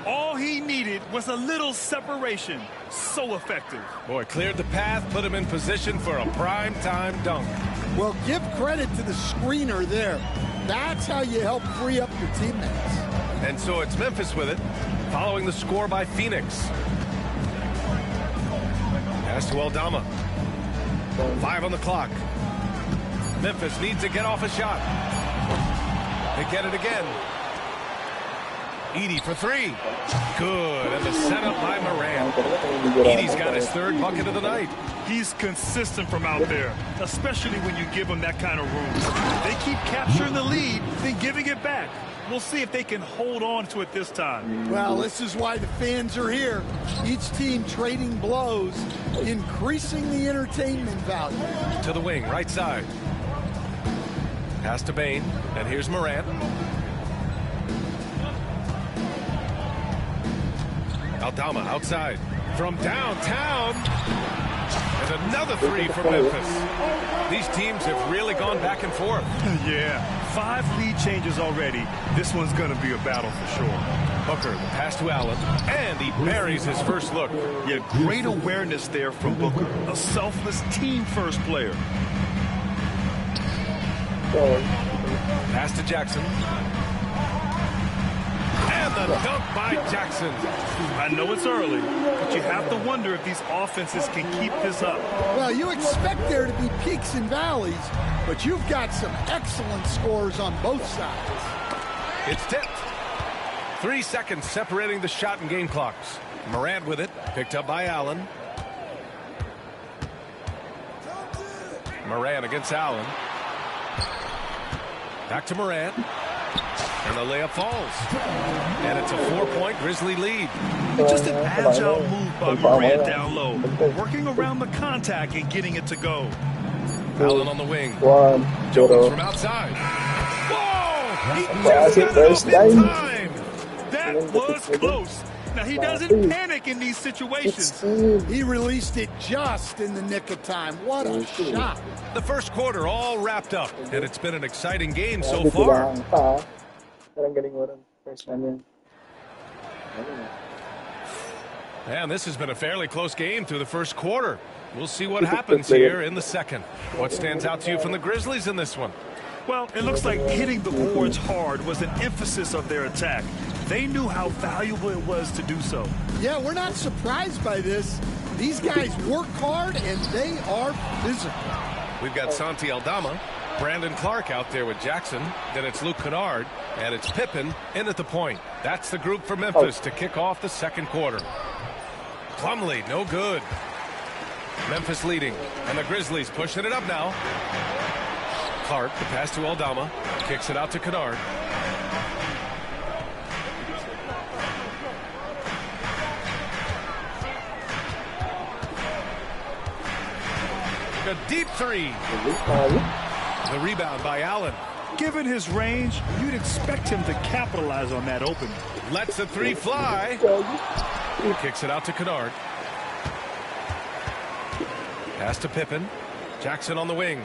All he needed was a little separation. So effective.
Boy, cleared the path, put him in position for a prime-time dunk.
Well, give credit to the screener there. That's how you help free up your teammates.
And so it's Memphis with it, following the score by Phoenix. Pass to Aldama. 5 on the clock. Memphis needs to get off a shot. They get it again. Edey for 3. Good, and the setup by Morant. Edey's got his 3rd bucket of the night.
He's consistent from out there, especially when you give him that kind of room. They keep capturing the lead, then giving it back. We'll see if they can hold on to it this time.
Well, this is why the fans are here. Each team trading blows, increasing the entertainment value.
To the wing, right side. Pass to Bain, and here's Morant. Aldama outside from downtown. And another 3 for Memphis. These teams have really gone back and forth.
Yeah, 5 lead changes already. This one's going to be a battle for sure.
Booker, the pass to Allen, and he buries his first look.
Yeah, great awareness there from Booker. A selfless team-first player.
Pass to Jackson. And the dunk by Jackson.
I know it's early, but you have to wonder if these offenses can keep this up.
Well, you expect there to be peaks and valleys, but you've got some excellent scores on both sides.
It's tipped. 3 seconds separating the shot and game clocks. Morant with it, picked up by Allen. Morant against Allen. Back to Morant. And the layup falls. And it's a 4-point Grizzly lead.
Just an agile move by Morant down low. Working around the contact and getting it to go.
Allen on the wing. Jones from outside. Whoa! He just got it off in time.
That was close. Now, he doesn't panic in these situations.
He released it just in the nick of time. What a shot.
The first quarter all wrapped up, and it's been an exciting game so far. And this has been a fairly close game through the first quarter. We'll see what happens here in the second. What stands out to you from the Grizzlies in this one?
Well, it looks like hitting the boards hard was an emphasis of their attack. They knew how valuable it was to do so.
Yeah, we're not surprised by this. These guys work hard, and they are physical.
We've got Santi Aldama, Brandon Clark out there with Jackson. Then it's Luke Kennard, and it's Pippen in at the point. That's the group for Memphis to kick off the second quarter. Plumlee, no good. Memphis leading, and the Grizzlies pushing it up now. Clark, the pass to Aldama, kicks it out to Kennard. A deep 3. The rebound by Allen.
Given his range, you'd expect him to capitalize on that opening.
Lets the 3 fly. Kicks it out to Kennard. Pass to Pippen. Jackson on the wing.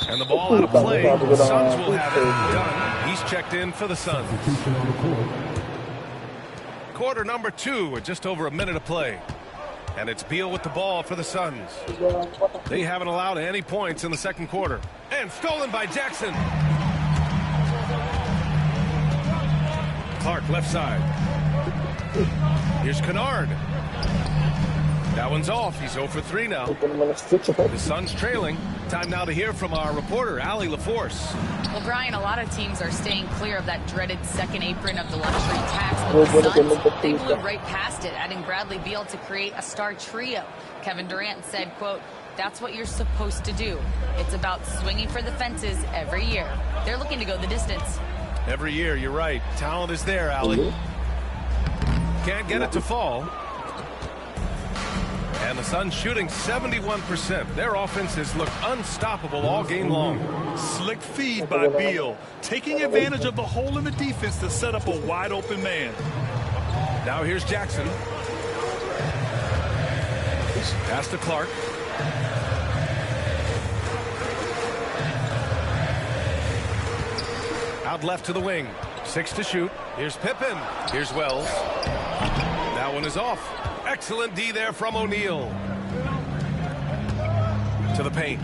And the ball out of play. The Suns will have it done. He's checked in for the Suns. Quarter number 2 with just over a minute of play. And it's Beal with the ball for the Suns. They haven't allowed any points in the second quarter. And stolen by Jackson. Clark left side. Here's Kennard. That one's off. He's 0 for 3 now. The Suns trailing. Time now to hear from our reporter, Allie LaForce.
Well, Brian, a lot of teams are staying clear of that dreaded second apron of the luxury tax. But the Suns, they blew right past it, adding Bradley Beal to create a star trio. Kevin Durant said, quote, "That's what you're supposed to do. It's about swinging for the fences every year." They're looking to go the distance.
Every year, you're right. Talent is there, Allie. Can't get it to fall. And the Suns shooting 71%. Their offense has looked unstoppable all game long.
Slick feed by Beal, taking advantage of the hole in the defense to set up a wide open man.
Now here's Jackson. Pass to Clark. Out left to the wing. 6 to shoot. Here's Pippen. Here's Wells. That one is off. Excellent D there from O'Neal. To the paint.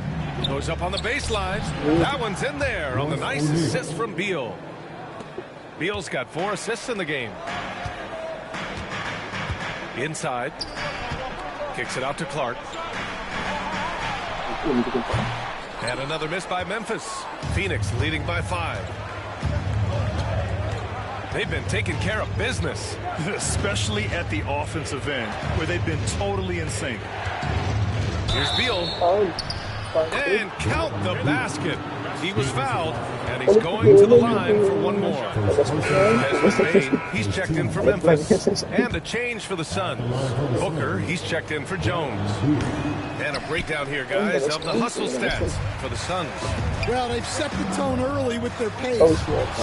Goes up on the baseline. That one's in there on the nice assist from Beal. Beal's got 4 assists in the game. Inside. Kicks it out to Clark. And another miss by Memphis. Phoenix leading by 5. They've been taking care of business.
Especially at the offensive end, where they've been totally in sync.
Here's Beal. And count the basket. He was fouled, and he's going to the line for one more. As with Bain, he's checked in for Memphis. And a change for the Suns. Booker, he's checked in for Jones. And a breakdown here, guys, of the hustle stats for the Suns.
Well, they've set the tone early with their pace.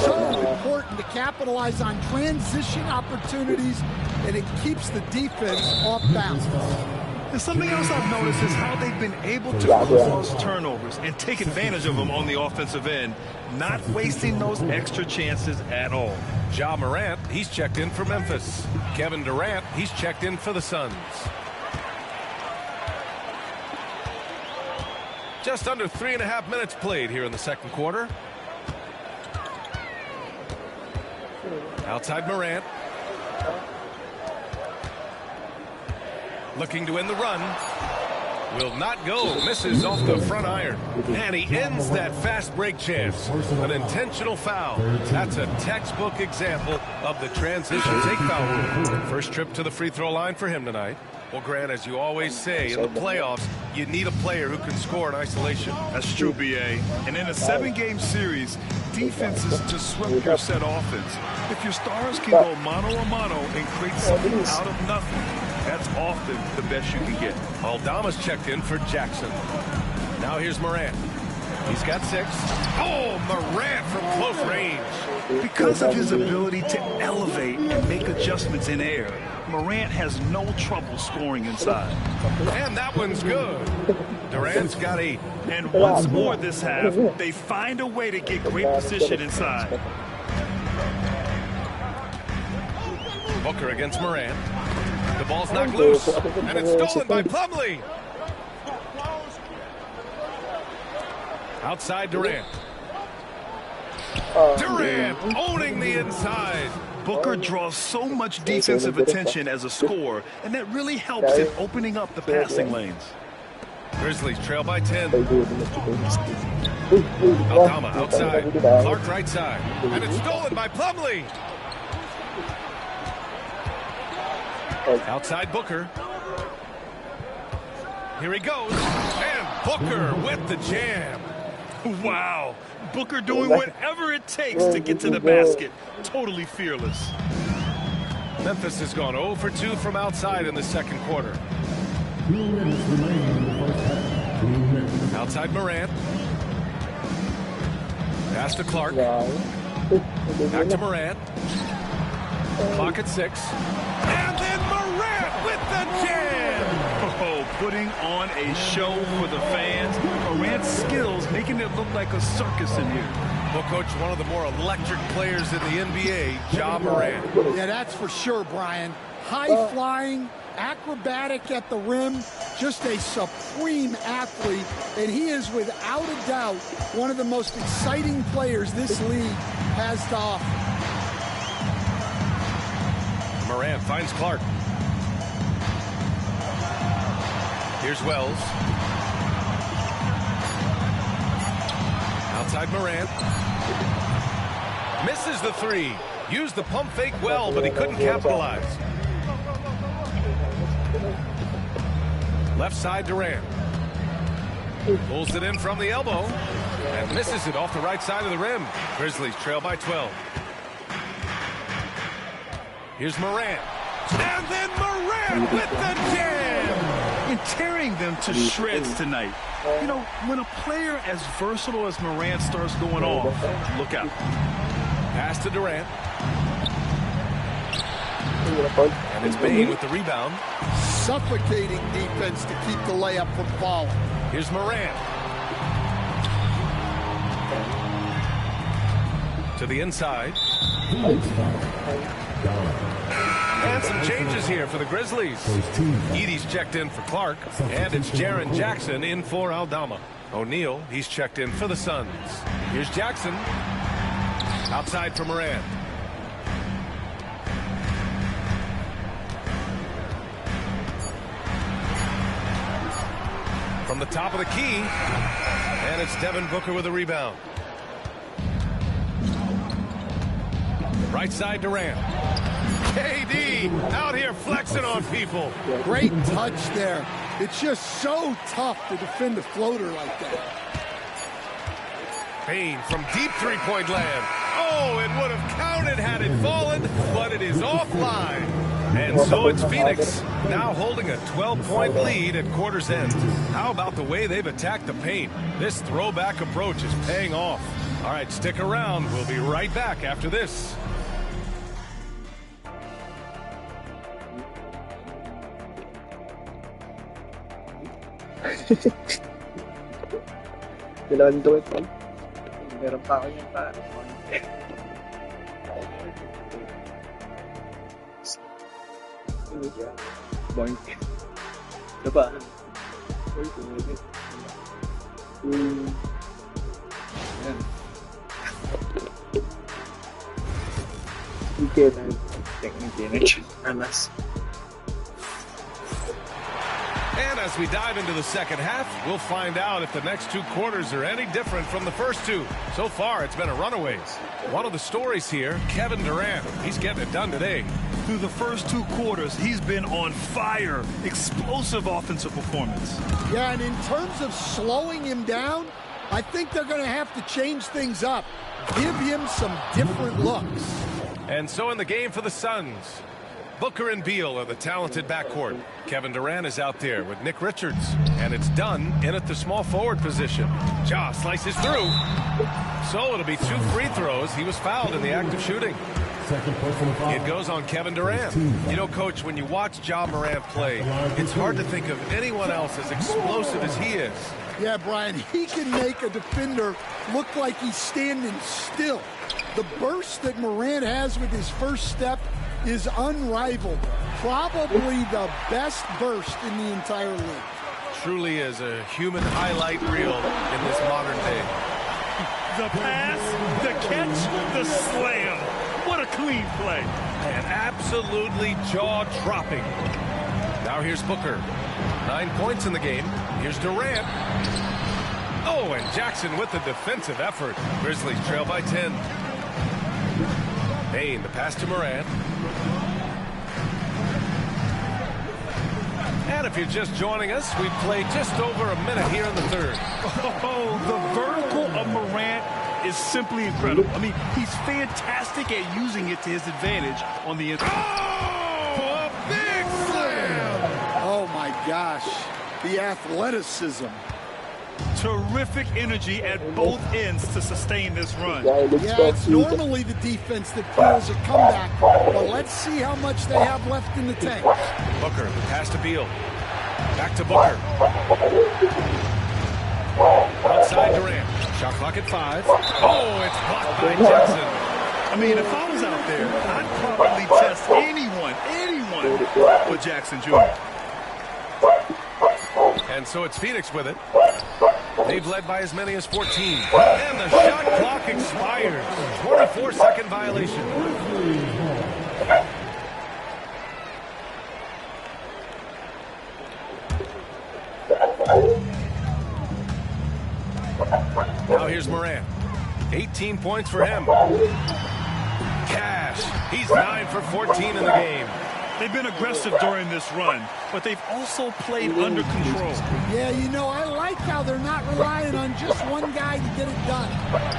So important to capitalize on transition opportunities, and it keeps the defense off balance.
And something else I've noticed is how they've been able to cause turnovers and take advantage of them on the offensive end, not wasting those extra chances at all.
Ja Morant, he's checked in for Memphis. Kevin Durant, he's checked in for the Suns. Just under 3.5 minutes played here in the second quarter. Outside Morant. Looking to end the run. Will not go. Misses off the front iron. And he ends that fast break chance. An intentional foul. That's a textbook example of the transition take foul rule. First trip to the free throw line for him tonight. Well, Grant, as you always say, in the playoffs, you need a player who can score in isolation.
That's true, B.A. And in a 7-game series, defense is disrupt your set offense. If your stars can go mano a mano and create something out of nothing, that's often the best you can get.
Aldama's checked in for Jackson. Now here's Morant. He's got 6. Oh, Morant from close range.
Because of his ability to elevate and make adjustments in air, Morant has no trouble scoring inside.
And that one's good. Durant's got 8.
And once more this half, they find a way to get great position inside.
Booker against Morant. The ball's knocked loose, and it's stolen by Plumlee. Outside Durant. Durant owning the inside.
Booker draws so much defensive attention as a scorer, and that really helps in opening up the passing lanes.
Grizzlies trail by 10. Aldama outside. Clark right side. And it's stolen by Plumlee. Outside Booker. Here he goes. And Booker with the jam.
Wow. Booker doing whatever it takes to get to the basket. Totally fearless.
Memphis has gone 0 for 2 from outside in the second quarter. Outside Morant. Pass to Clark. Back to Morant. Clock at 6. And then Morant with the jam.
Oh, putting on a show for the fans. Morant's skills making it look like a circus in here.
Well, Coach, one of the more electric players in the NBA, Ja Morant.
Yeah, that's for sure, Brian. High-flying, acrobatic at the rim, just a supreme athlete, and he is without a doubt one of the most exciting players this league has to offer.
Morant finds Clark. Here's Wells. Outside Morant. Misses the 3. Used the pump fake well, but he couldn't capitalize. Left side Durant. Pulls it in from the elbow. And misses it off the right side of the rim. Grizzlies trail by 12. Here's Morant. And then Morant with the jam.
and tearing them to shreds tonight. You know, when a player as versatile as Morant starts going off, look out.
Pass to Durant. And it's Bane with the rebound.
Suffocating defense to keep the layup from falling.
Here's Morant. To the inside. And some changes here for the Grizzlies. Edey's checked in for Clark, and it's Jaren Jackson in for Aldama. O'Neal, he's checked in for the Suns. Here's Jackson. Outside for Morant. From the top of the key, and it's Devin Booker with a rebound. Right side Durant. KD out here flexing on people.
Great touch there. It's just so tough to defend a floater like that.
Bane from deep three-point land. Oh, it would have counted had it fallen, but it is offline. And so it's Phoenix now holding a 12-point lead at quarter's end. How about the way they've attacked the paint? This throwback approach is paying off. All right, stick around. We'll be right back after this.
Nilando ito. Meron pa ako yung pa. Boink. Ito ba? Ayan. Hindi na. Technique. Anas.
And as we dive into the second half, we'll find out if the next two quarters are any different from the first two. So far, it's been a runaways. One of the stories here, Kevin Durant. He's getting it done today.
Through the first two quarters, he's been on fire. Explosive offensive performance.
Yeah, and in terms of slowing him down, I think they're going to have to change things up. Give him some different looks.
And so in the game for the Suns, Booker and Beal are the talented backcourt. Kevin Durant is out there with Nick Richards. And it's done in at the small forward position. Ja slices through. So it'll be 2 free throws. He was fouled in the act of shooting. It goes on Kevin Durant. You know, Coach, when you watch Ja Morant play, it's hard to think of anyone else as explosive as he is.
Yeah, Brian, he can make a defender look like he's standing still. The burst that Morant has with his first step is unrivaled. Probably the best burst in the entire league.
Truly is a human highlight reel in this modern day.
The pass, the catch, the slam. What a clean play.
And absolutely jaw-dropping. Now here's Booker. 9 points in the game. Here's Durant. Oh, and Jackson with the defensive effort. Grizzlies trail by 10. Bane, the pass to Morant. And if you're just joining us, we've played just over a minute here in the third.
Oh, the vertical of Morant is simply incredible. I mean, he's fantastic at using it to his advantage on the inside.
Oh, a big slam!
Oh, my gosh. The athleticism.
Terrific energy at both ends to sustain this run.
Yeah, it's normally the defense that fuels a comeback, but let's see how much they have left in the tank.
Booker, the pass to Beal. Back to Booker. Outside Durant. Shot clock at 5. Oh, it's blocked by Jackson.
I mean, if I was out there, I'd probably test anyone but Jackson Jr.
And so it's Phoenix with it. They've led by as many as 14. And the shot clock expires. 24-second violation. Now here's Morant. 18 points for him. Cash. He's 9 for 14 in the game.
They've been aggressive during this run, but they've also played under control.
Yeah, you know, I like how they're not relying on just one guy to get it done.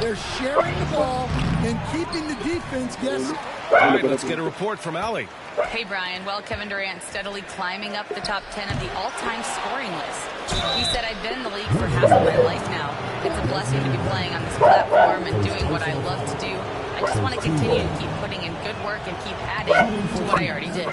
They're sharing the ball and keeping the defense guessing.
All right, let's get a report from Allie.
Hey, Brian. Well, Kevin Durant steadily climbing up the top 10 of the all-time scoring list. He said, I've been in the league for half of my life now. It's a blessing to be playing on this platform and doing what I love to do. I just want to continue to keep putting in good work and keep adding to what I already did.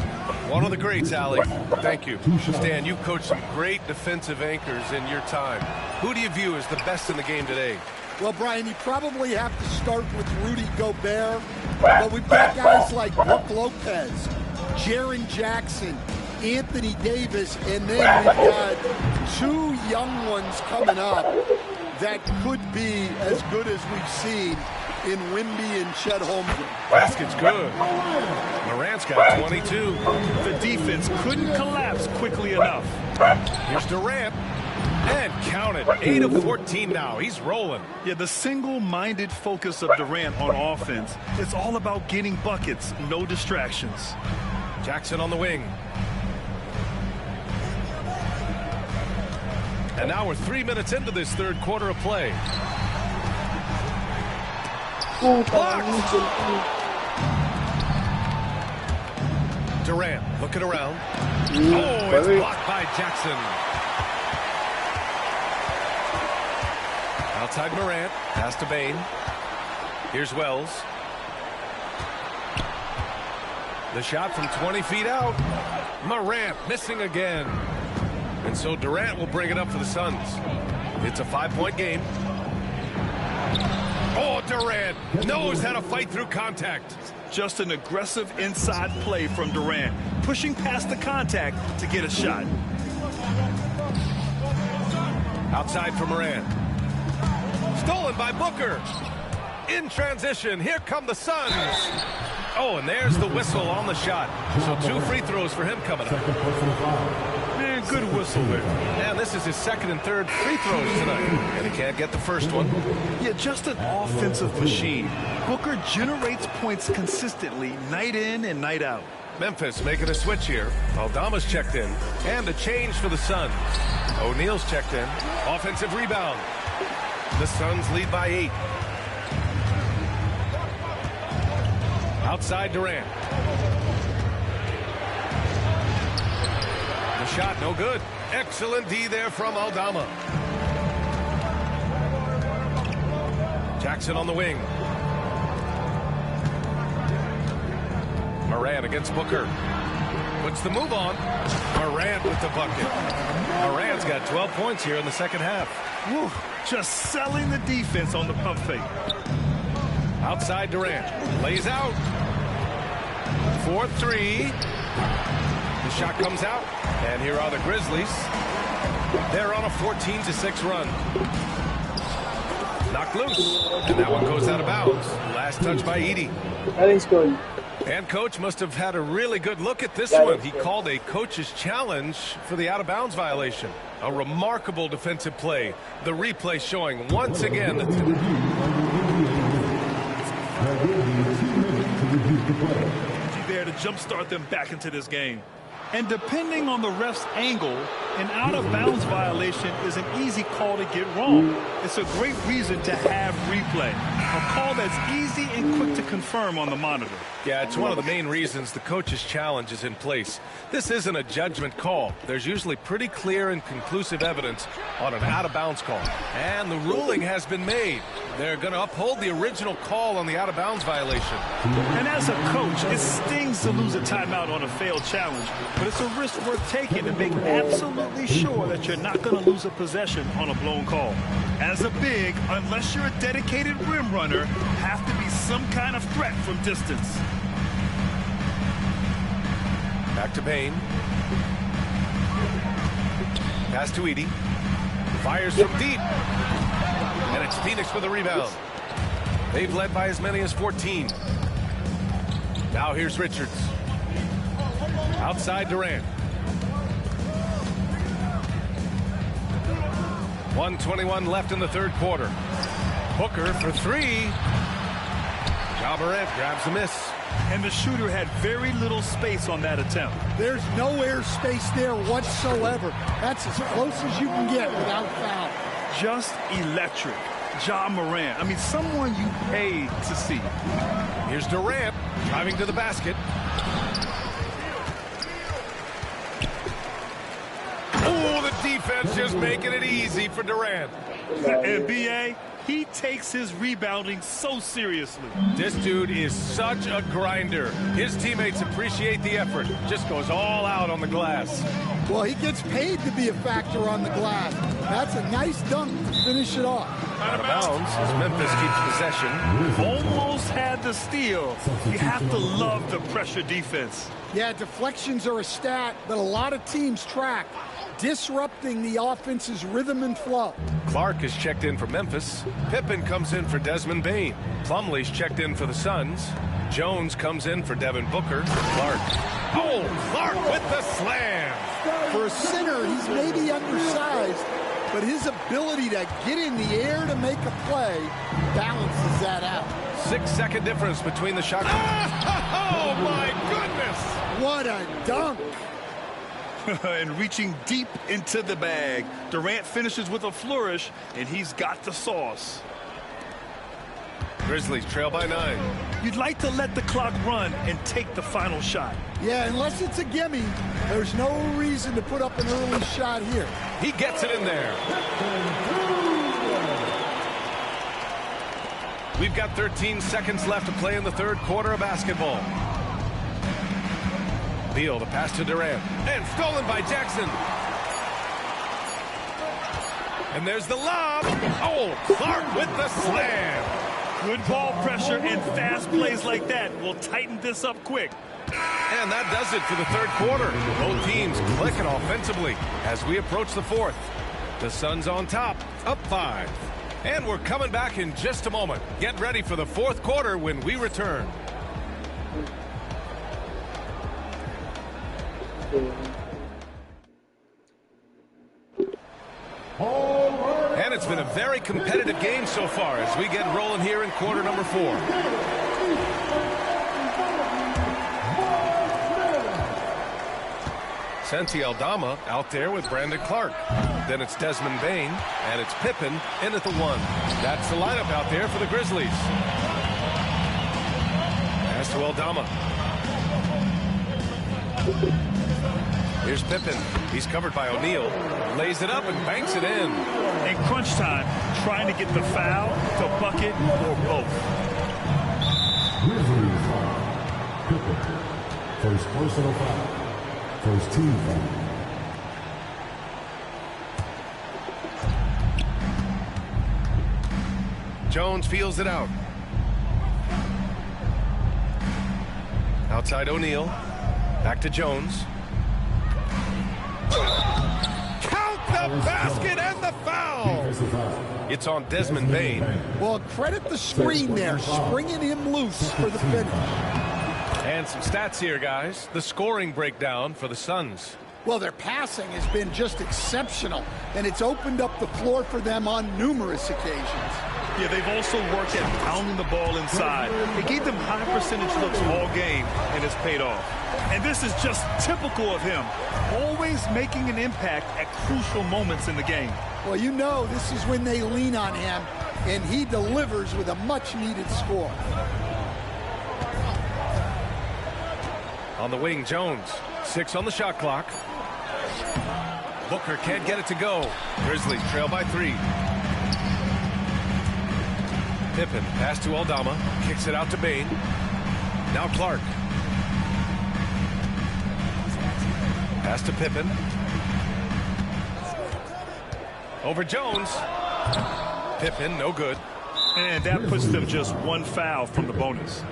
One of the greats, Allie. Thank you. Stan, you coached some great defensive anchors in your time. Who do you view as the best in the game today?
Well, Brian, you probably have to start with Rudy Gobert, but we've got guys like Brook Lopez, Jaren Jackson, Anthony Davis, and then we've got two young ones coming up that could be as good as we've seen in Wimby and Chet Holmgren.
Basket's good. Morant's got 22.
The defense couldn't collapse quickly enough.
Here's Durant. And count it. 8 of 14 now. He's rolling.
Yeah, the single-minded focus of Durant on offense, it's all about getting buckets, no distractions.
Jackson on the wing. And now we're 3 minutes into this third quarter of play. Blocked. Durant looking around. Oh, it's blocked by Jackson. Outside Morant, pass to Bane. Here's Wells. The shot from 20 feet out. Morant missing again. And so Durant will bring it up for the Suns. It's a 5-point game. Oh, Durant knows how to fight through contact.
Just an aggressive inside play from Durant, pushing past the contact to get a shot.
Outside for Morant. Stolen by Booker. In transition, here come the Suns. Oh, and there's the whistle on the shot. So 2 free throws for him coming up.
Man, good whistle there.
And this is his second and third free throws tonight. And he can't get the first one.
Yeah, just an offensive machine. Booker generates points consistently, night in and night out.
Memphis making a switch here. Aldama's checked in. And a change for the Suns. O'Neal's checked in. Offensive rebound. The Suns lead by 8. Outside Durant. The shot no good. Excellent D there from Aldama. Jackson on the wing. Morant against Booker. Puts the move on. Morant with the bucket. Morant's got 12 points here in the second half.
Whew, just selling the defense on the pump fake.
Outside Durant. Lays out. 4-3. The shot comes out. And here are the Grizzlies. They're on a 14-6 run. Knocked loose. And that one goes out of bounds. Last touch by Edey.
I think it's good.
And coach must have had a really good look at this one. He called a coach's challenge for the out-of-bounds violation. A remarkable defensive play. The replay showing once again that
there to jumpstart them back into this game. And depending on the ref's angle, an out-of-bounds violation is an easy call to get wrong. It's a great reason to have replay. A call that's easy and quick to confirm on the monitor.
Yeah, it's one of the main reasons the coach's challenge is in place. This isn't a judgment call. There's usually pretty clear and conclusive evidence on an out-of-bounds call. And the ruling has been made. They're going to uphold the original call on the out-of-bounds violation.
And as a coach, it stings to lose a timeout on a failed challenge. But it's a risk worth taking to make absolutely sure that you're not going to lose a possession on a blown call. As a big, unless you're a dedicated rim runner, have to be some kind of threat from distance.
Back to Bane. Pass to Edey. Fires from deep. And it's Phoenix with a rebound. They've led by as many as 14. Now here's Richards. Outside Durant. 1:21 left in the third quarter. Booker for 3. Ja Morant grabs the miss.
And the shooter had very little space on that attempt.
There's no air space there whatsoever. That's as close as you can get without foul.
Just electric. Ja Morant. I mean, someone you pay to see.
Here's Durant driving to the basket. Oh, the defense just making it easy for Durant.
And B.A., he takes his rebounding so seriously.
This dude is such a grinder. His teammates appreciate the effort. Just goes all out on the glass.
Well, he gets paid to be a factor on the glass. That's a nice dunk to finish it off.
Out of bounds as Memphis keeps possession.
Almost had the steal. You have to love the pressure defense.
Yeah, deflections are a stat that a lot of teams track, disrupting the offense's rhythm and flow.
Clark is checked in for Memphis. Pippen comes in for Desmond Bane. Plumlee's checked in for the Suns. Jones comes in for Devin Booker. Clark. Oh, Clark with the slam.
For a center, he's maybe undersized, but his ability to get in the air to make a play balances that out.
6-second difference between the shots. Oh, my goodness.
What a dunk.
And reaching deep into the bag. Durant finishes with a flourish, and he's got the sauce.
Grizzlies trail by 9.
You'd like to let the clock run and take the final shot.
Yeah, unless it's a gimme, there's no reason to put up an early shot here.
He gets it in there. We've got 13 seconds left to play in the third quarter of basketball. Beal, the pass to Durant. And stolen by Jackson. And there's the lob. Oh, Clark with the slam.
Good ball pressure and fast plays like that will tighten this up quick.
And that does it for the third quarter. Both teams clicking offensively as we approach the fourth. The Suns on top, up 5. And we're coming back in just a moment. Get ready for the fourth quarter when we return. And it's been a very competitive game so far as we get rolling here in quarter number 4. Santi Aldama out there with Brandon Clark. Then it's Desmond Bane, and it's Pippen in at the 1. That's the lineup out there for the Grizzlies. Pass to Aldama. Here's Pippen. He's covered by O'Neal. Lays it up and banks it in.
In crunch time, trying to get the foul, the bucket, or both.
Grizzlies foul. Pippen. First personal foul. First team foul.
Jones feels it out. Outside O'Neal. Back to Jones. Count the basket and the foul. It's on Desmond Bane.
Well, credit the screen there, springing him loose for the finish.
And some stats here, guys. The scoring breakdown for the Suns.
Well, their passing has been just exceptional, and it's opened up the floor for them on numerous occasions.
Yeah, they've also worked at pounding the ball inside. It gave them high percentage looks all game, and it's paid off. And this is just typical of him, always making an impact at crucial moments in the game.
Well, you know this is when they lean on him, and he delivers with a much-needed score.
On the wing, Jones. 6 on the shot clock. Booker can't get it to go. Grizzlies trail by 3. Pippen, pass to Aldama, kicks it out to Bane. Now Clark. Pass to Pippen. Over Jones. Pippen, no good.
And that puts them just 1 foul from the bonus.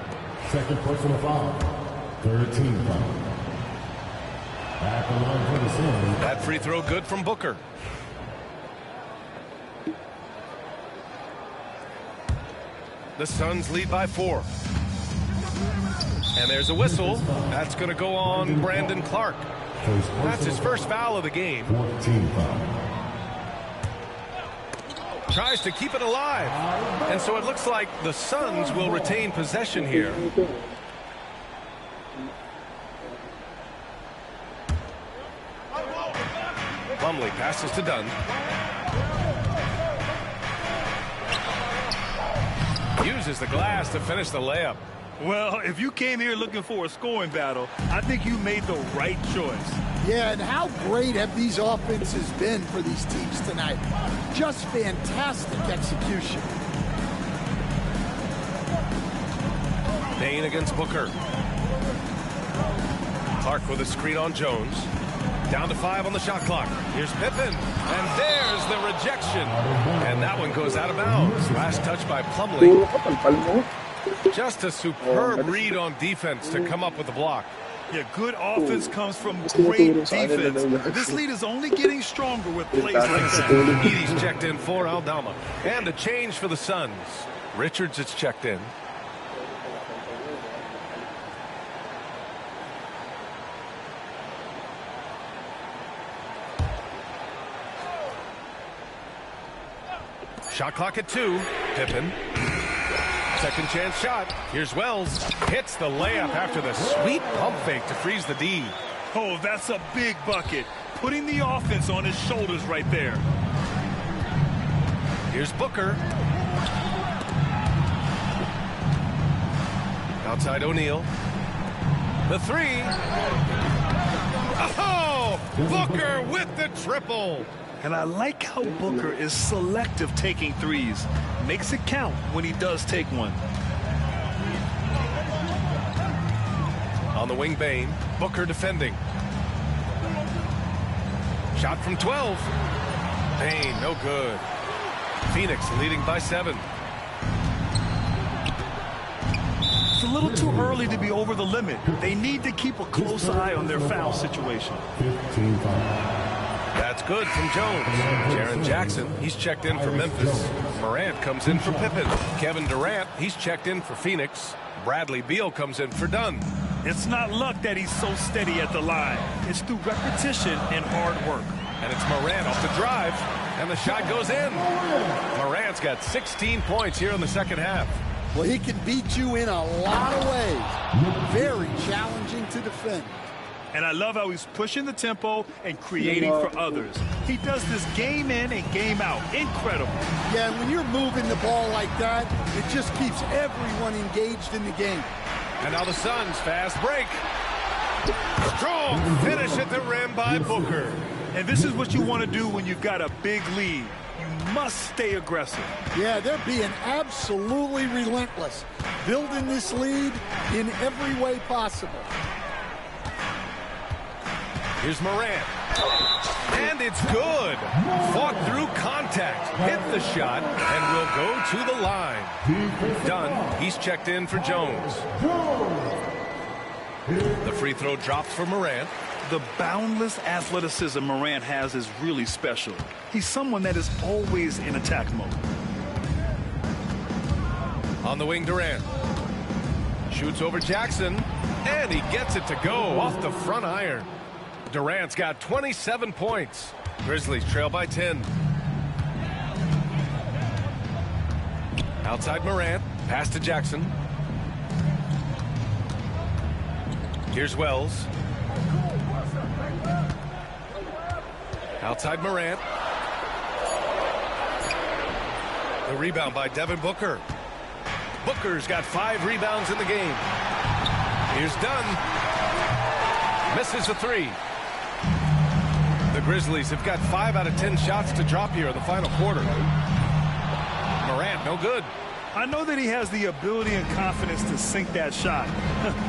Second personal foul. Third team foul. Back the line for the Suns.
That free throw good from Booker. The Suns lead by 4. And there's a whistle. That's going to go on Brandon Clark. That's his first foul of the game.
14 foul.
Tries to keep it alive. And so it looks like the Suns will retain possession here. Plumlee passes to Dunn. Uses the glass to finish the layup.
Well, if you came here looking for a scoring battle, I think you made the right choice.
Yeah, and how great have these offenses been for these teams tonight? Just fantastic execution.
Payne against Booker. Clark with a screen on Jones. Down to 5 on the shot clock. Here's Pippen. And there's the rejection. And that one goes out of bounds. Last touch by Plumlee. Just a superb read on defense to come up with the block.
Yeah, good offense comes from great defense. This lead is only getting stronger with plays like that.
Edie's checked in for Aldama. And a change for the Suns. Richards is checked in. Shot clock at 2. Pippen. Second chance shot. Here's Wells. Hits the layup after the sweet pump fake to freeze the D.
Oh, that's a big bucket. Putting the offense on his shoulders right there.
Here's Booker. Outside O'Neal. The 3. Oh! Booker with the triple.
And I like how Booker is selective taking threes. Makes it count when he does take one.
On the wing, Bane. Booker defending. Shot from 12. Bane, no good. Phoenix leading by 7.
It's a little too early to be over the limit. They need to keep a close eye on their foul situation.
15 fouls.
That's good from Jones. Jaren Jackson, he's checked in for Memphis. Morant comes in for Pippen. Kevin Durant, he's checked in for Phoenix. Bradley Beal comes in for Dunn.
It's not luck that he's so steady at the line. It's through repetition and hard work.
And it's Morant off the drive, and the shot goes in. Morant's got 16 points here in the second half.
Well, he can beat you in a lot of ways. Very challenging to defend.
And I love how he's pushing the tempo and creating for others. He does this game in and game out. Incredible.
Yeah, when you're moving the ball like that, it just keeps everyone engaged in the game.
And now the Suns fast break. Strong finish at the rim by Booker.
And this is what you want to do when you've got a big lead. You must stay aggressive.
Yeah, they're being absolutely relentless, building this lead in every way possible.
Here's Morant. And it's good. Fought through contact. Hit the shot and will go to the line. Dunn, he's checked in for Jones. The free throw drops for Morant.
The boundless athleticism Morant has is really special. He's someone that is always in attack mode.
On the wing, Durant. Shoots over Jackson. And he gets it to go off the front iron. Durant's got 27 points. Grizzlies trail by 10. Outside Morant. Pass to Jackson. Here's Wells. Outside Morant. The rebound by Devin Booker. Booker's got 5 rebounds in the game. Here's Dunn. Misses a 3. The Grizzlies have got 5 out of 10 shots to drop here in the final quarter. Morant, no good.
I know that he has the ability and confidence to sink that shot.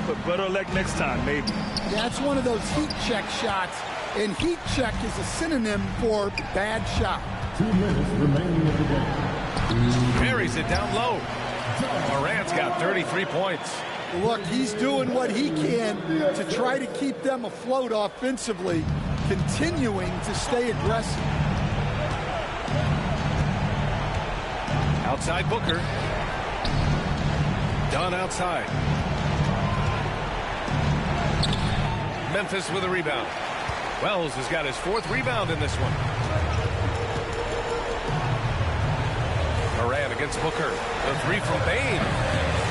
But better luck next time, maybe.
That's one of those heat check shots. And heat check is a synonym for bad shot.
2 minutes remaining in the game.
Buries it down low. Morant's got 33 points.
Look, he's doing what he can to try to keep them afloat offensively, continuing to stay aggressive.
Outside Booker. Dunn outside. Memphis with a rebound. Wells has got his 4th rebound in this one. Morant against Booker. The 3 from Bane.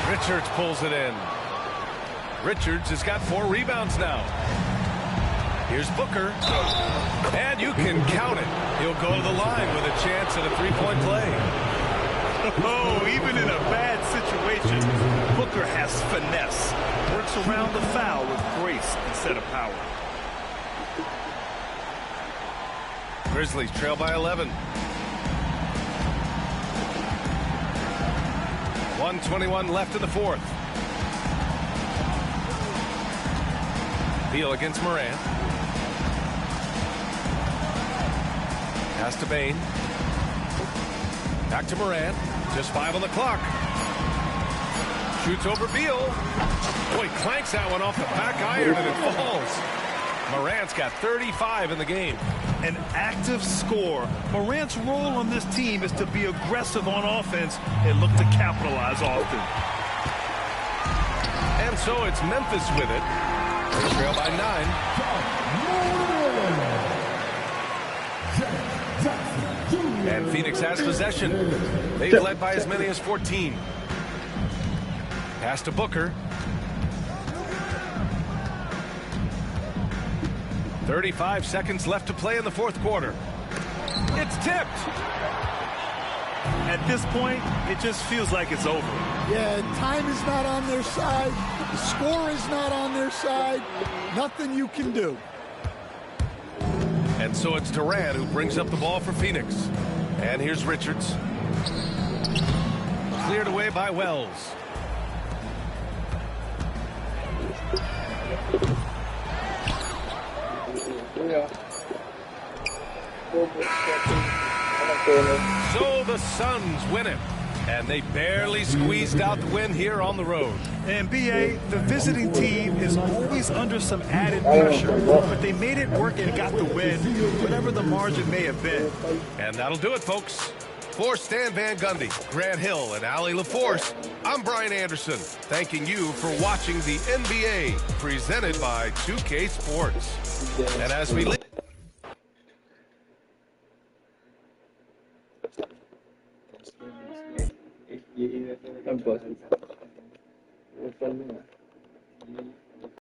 Richards pulls it in. Richards has got 4 rebounds now. Here's Booker. And you can count go to the line with a chance at a three-point play.
Oh, even in a bad situation, Booker has finesse. Works around the foul with grace instead of power.
Grizzlies trail by 11. 1:21 left in the fourth. Beal against Morant. Pass to Bain. Back to Morant. Just 5 on the clock. Shoots over Beal. Boy, clanks that one off the back iron and it falls. Morant's got 35 in the game.
An active scorer. Morant's role on this team is to be aggressive on offense and look to capitalize often.
And so it's Memphis with it. They trail by 9. And Phoenix has possession. They've led by as many as 14. Pass to Booker. 35 seconds left to play in the fourth quarter. It's tipped.
At this point, it just feels like it's over.
Yeah, time is not on their side. The score is not on their side. Nothing you can do.
And so it's Durant who brings up the ball for Phoenix. And here's Richards. Cleared away by Wells. So the Suns win it. And they barely squeezed out the win here on the road.
And B.A., the visiting team is always under some added pressure, but they made it work and got the win, whatever the margin may have been.
And that'll do it, folks. For Stan Van Gundy, Grant Hill, and Allie LaForce, I'm Brian Anderson, thanking you for watching the NBA, presented by 2K Sports. And as we leave...
Nag-boss.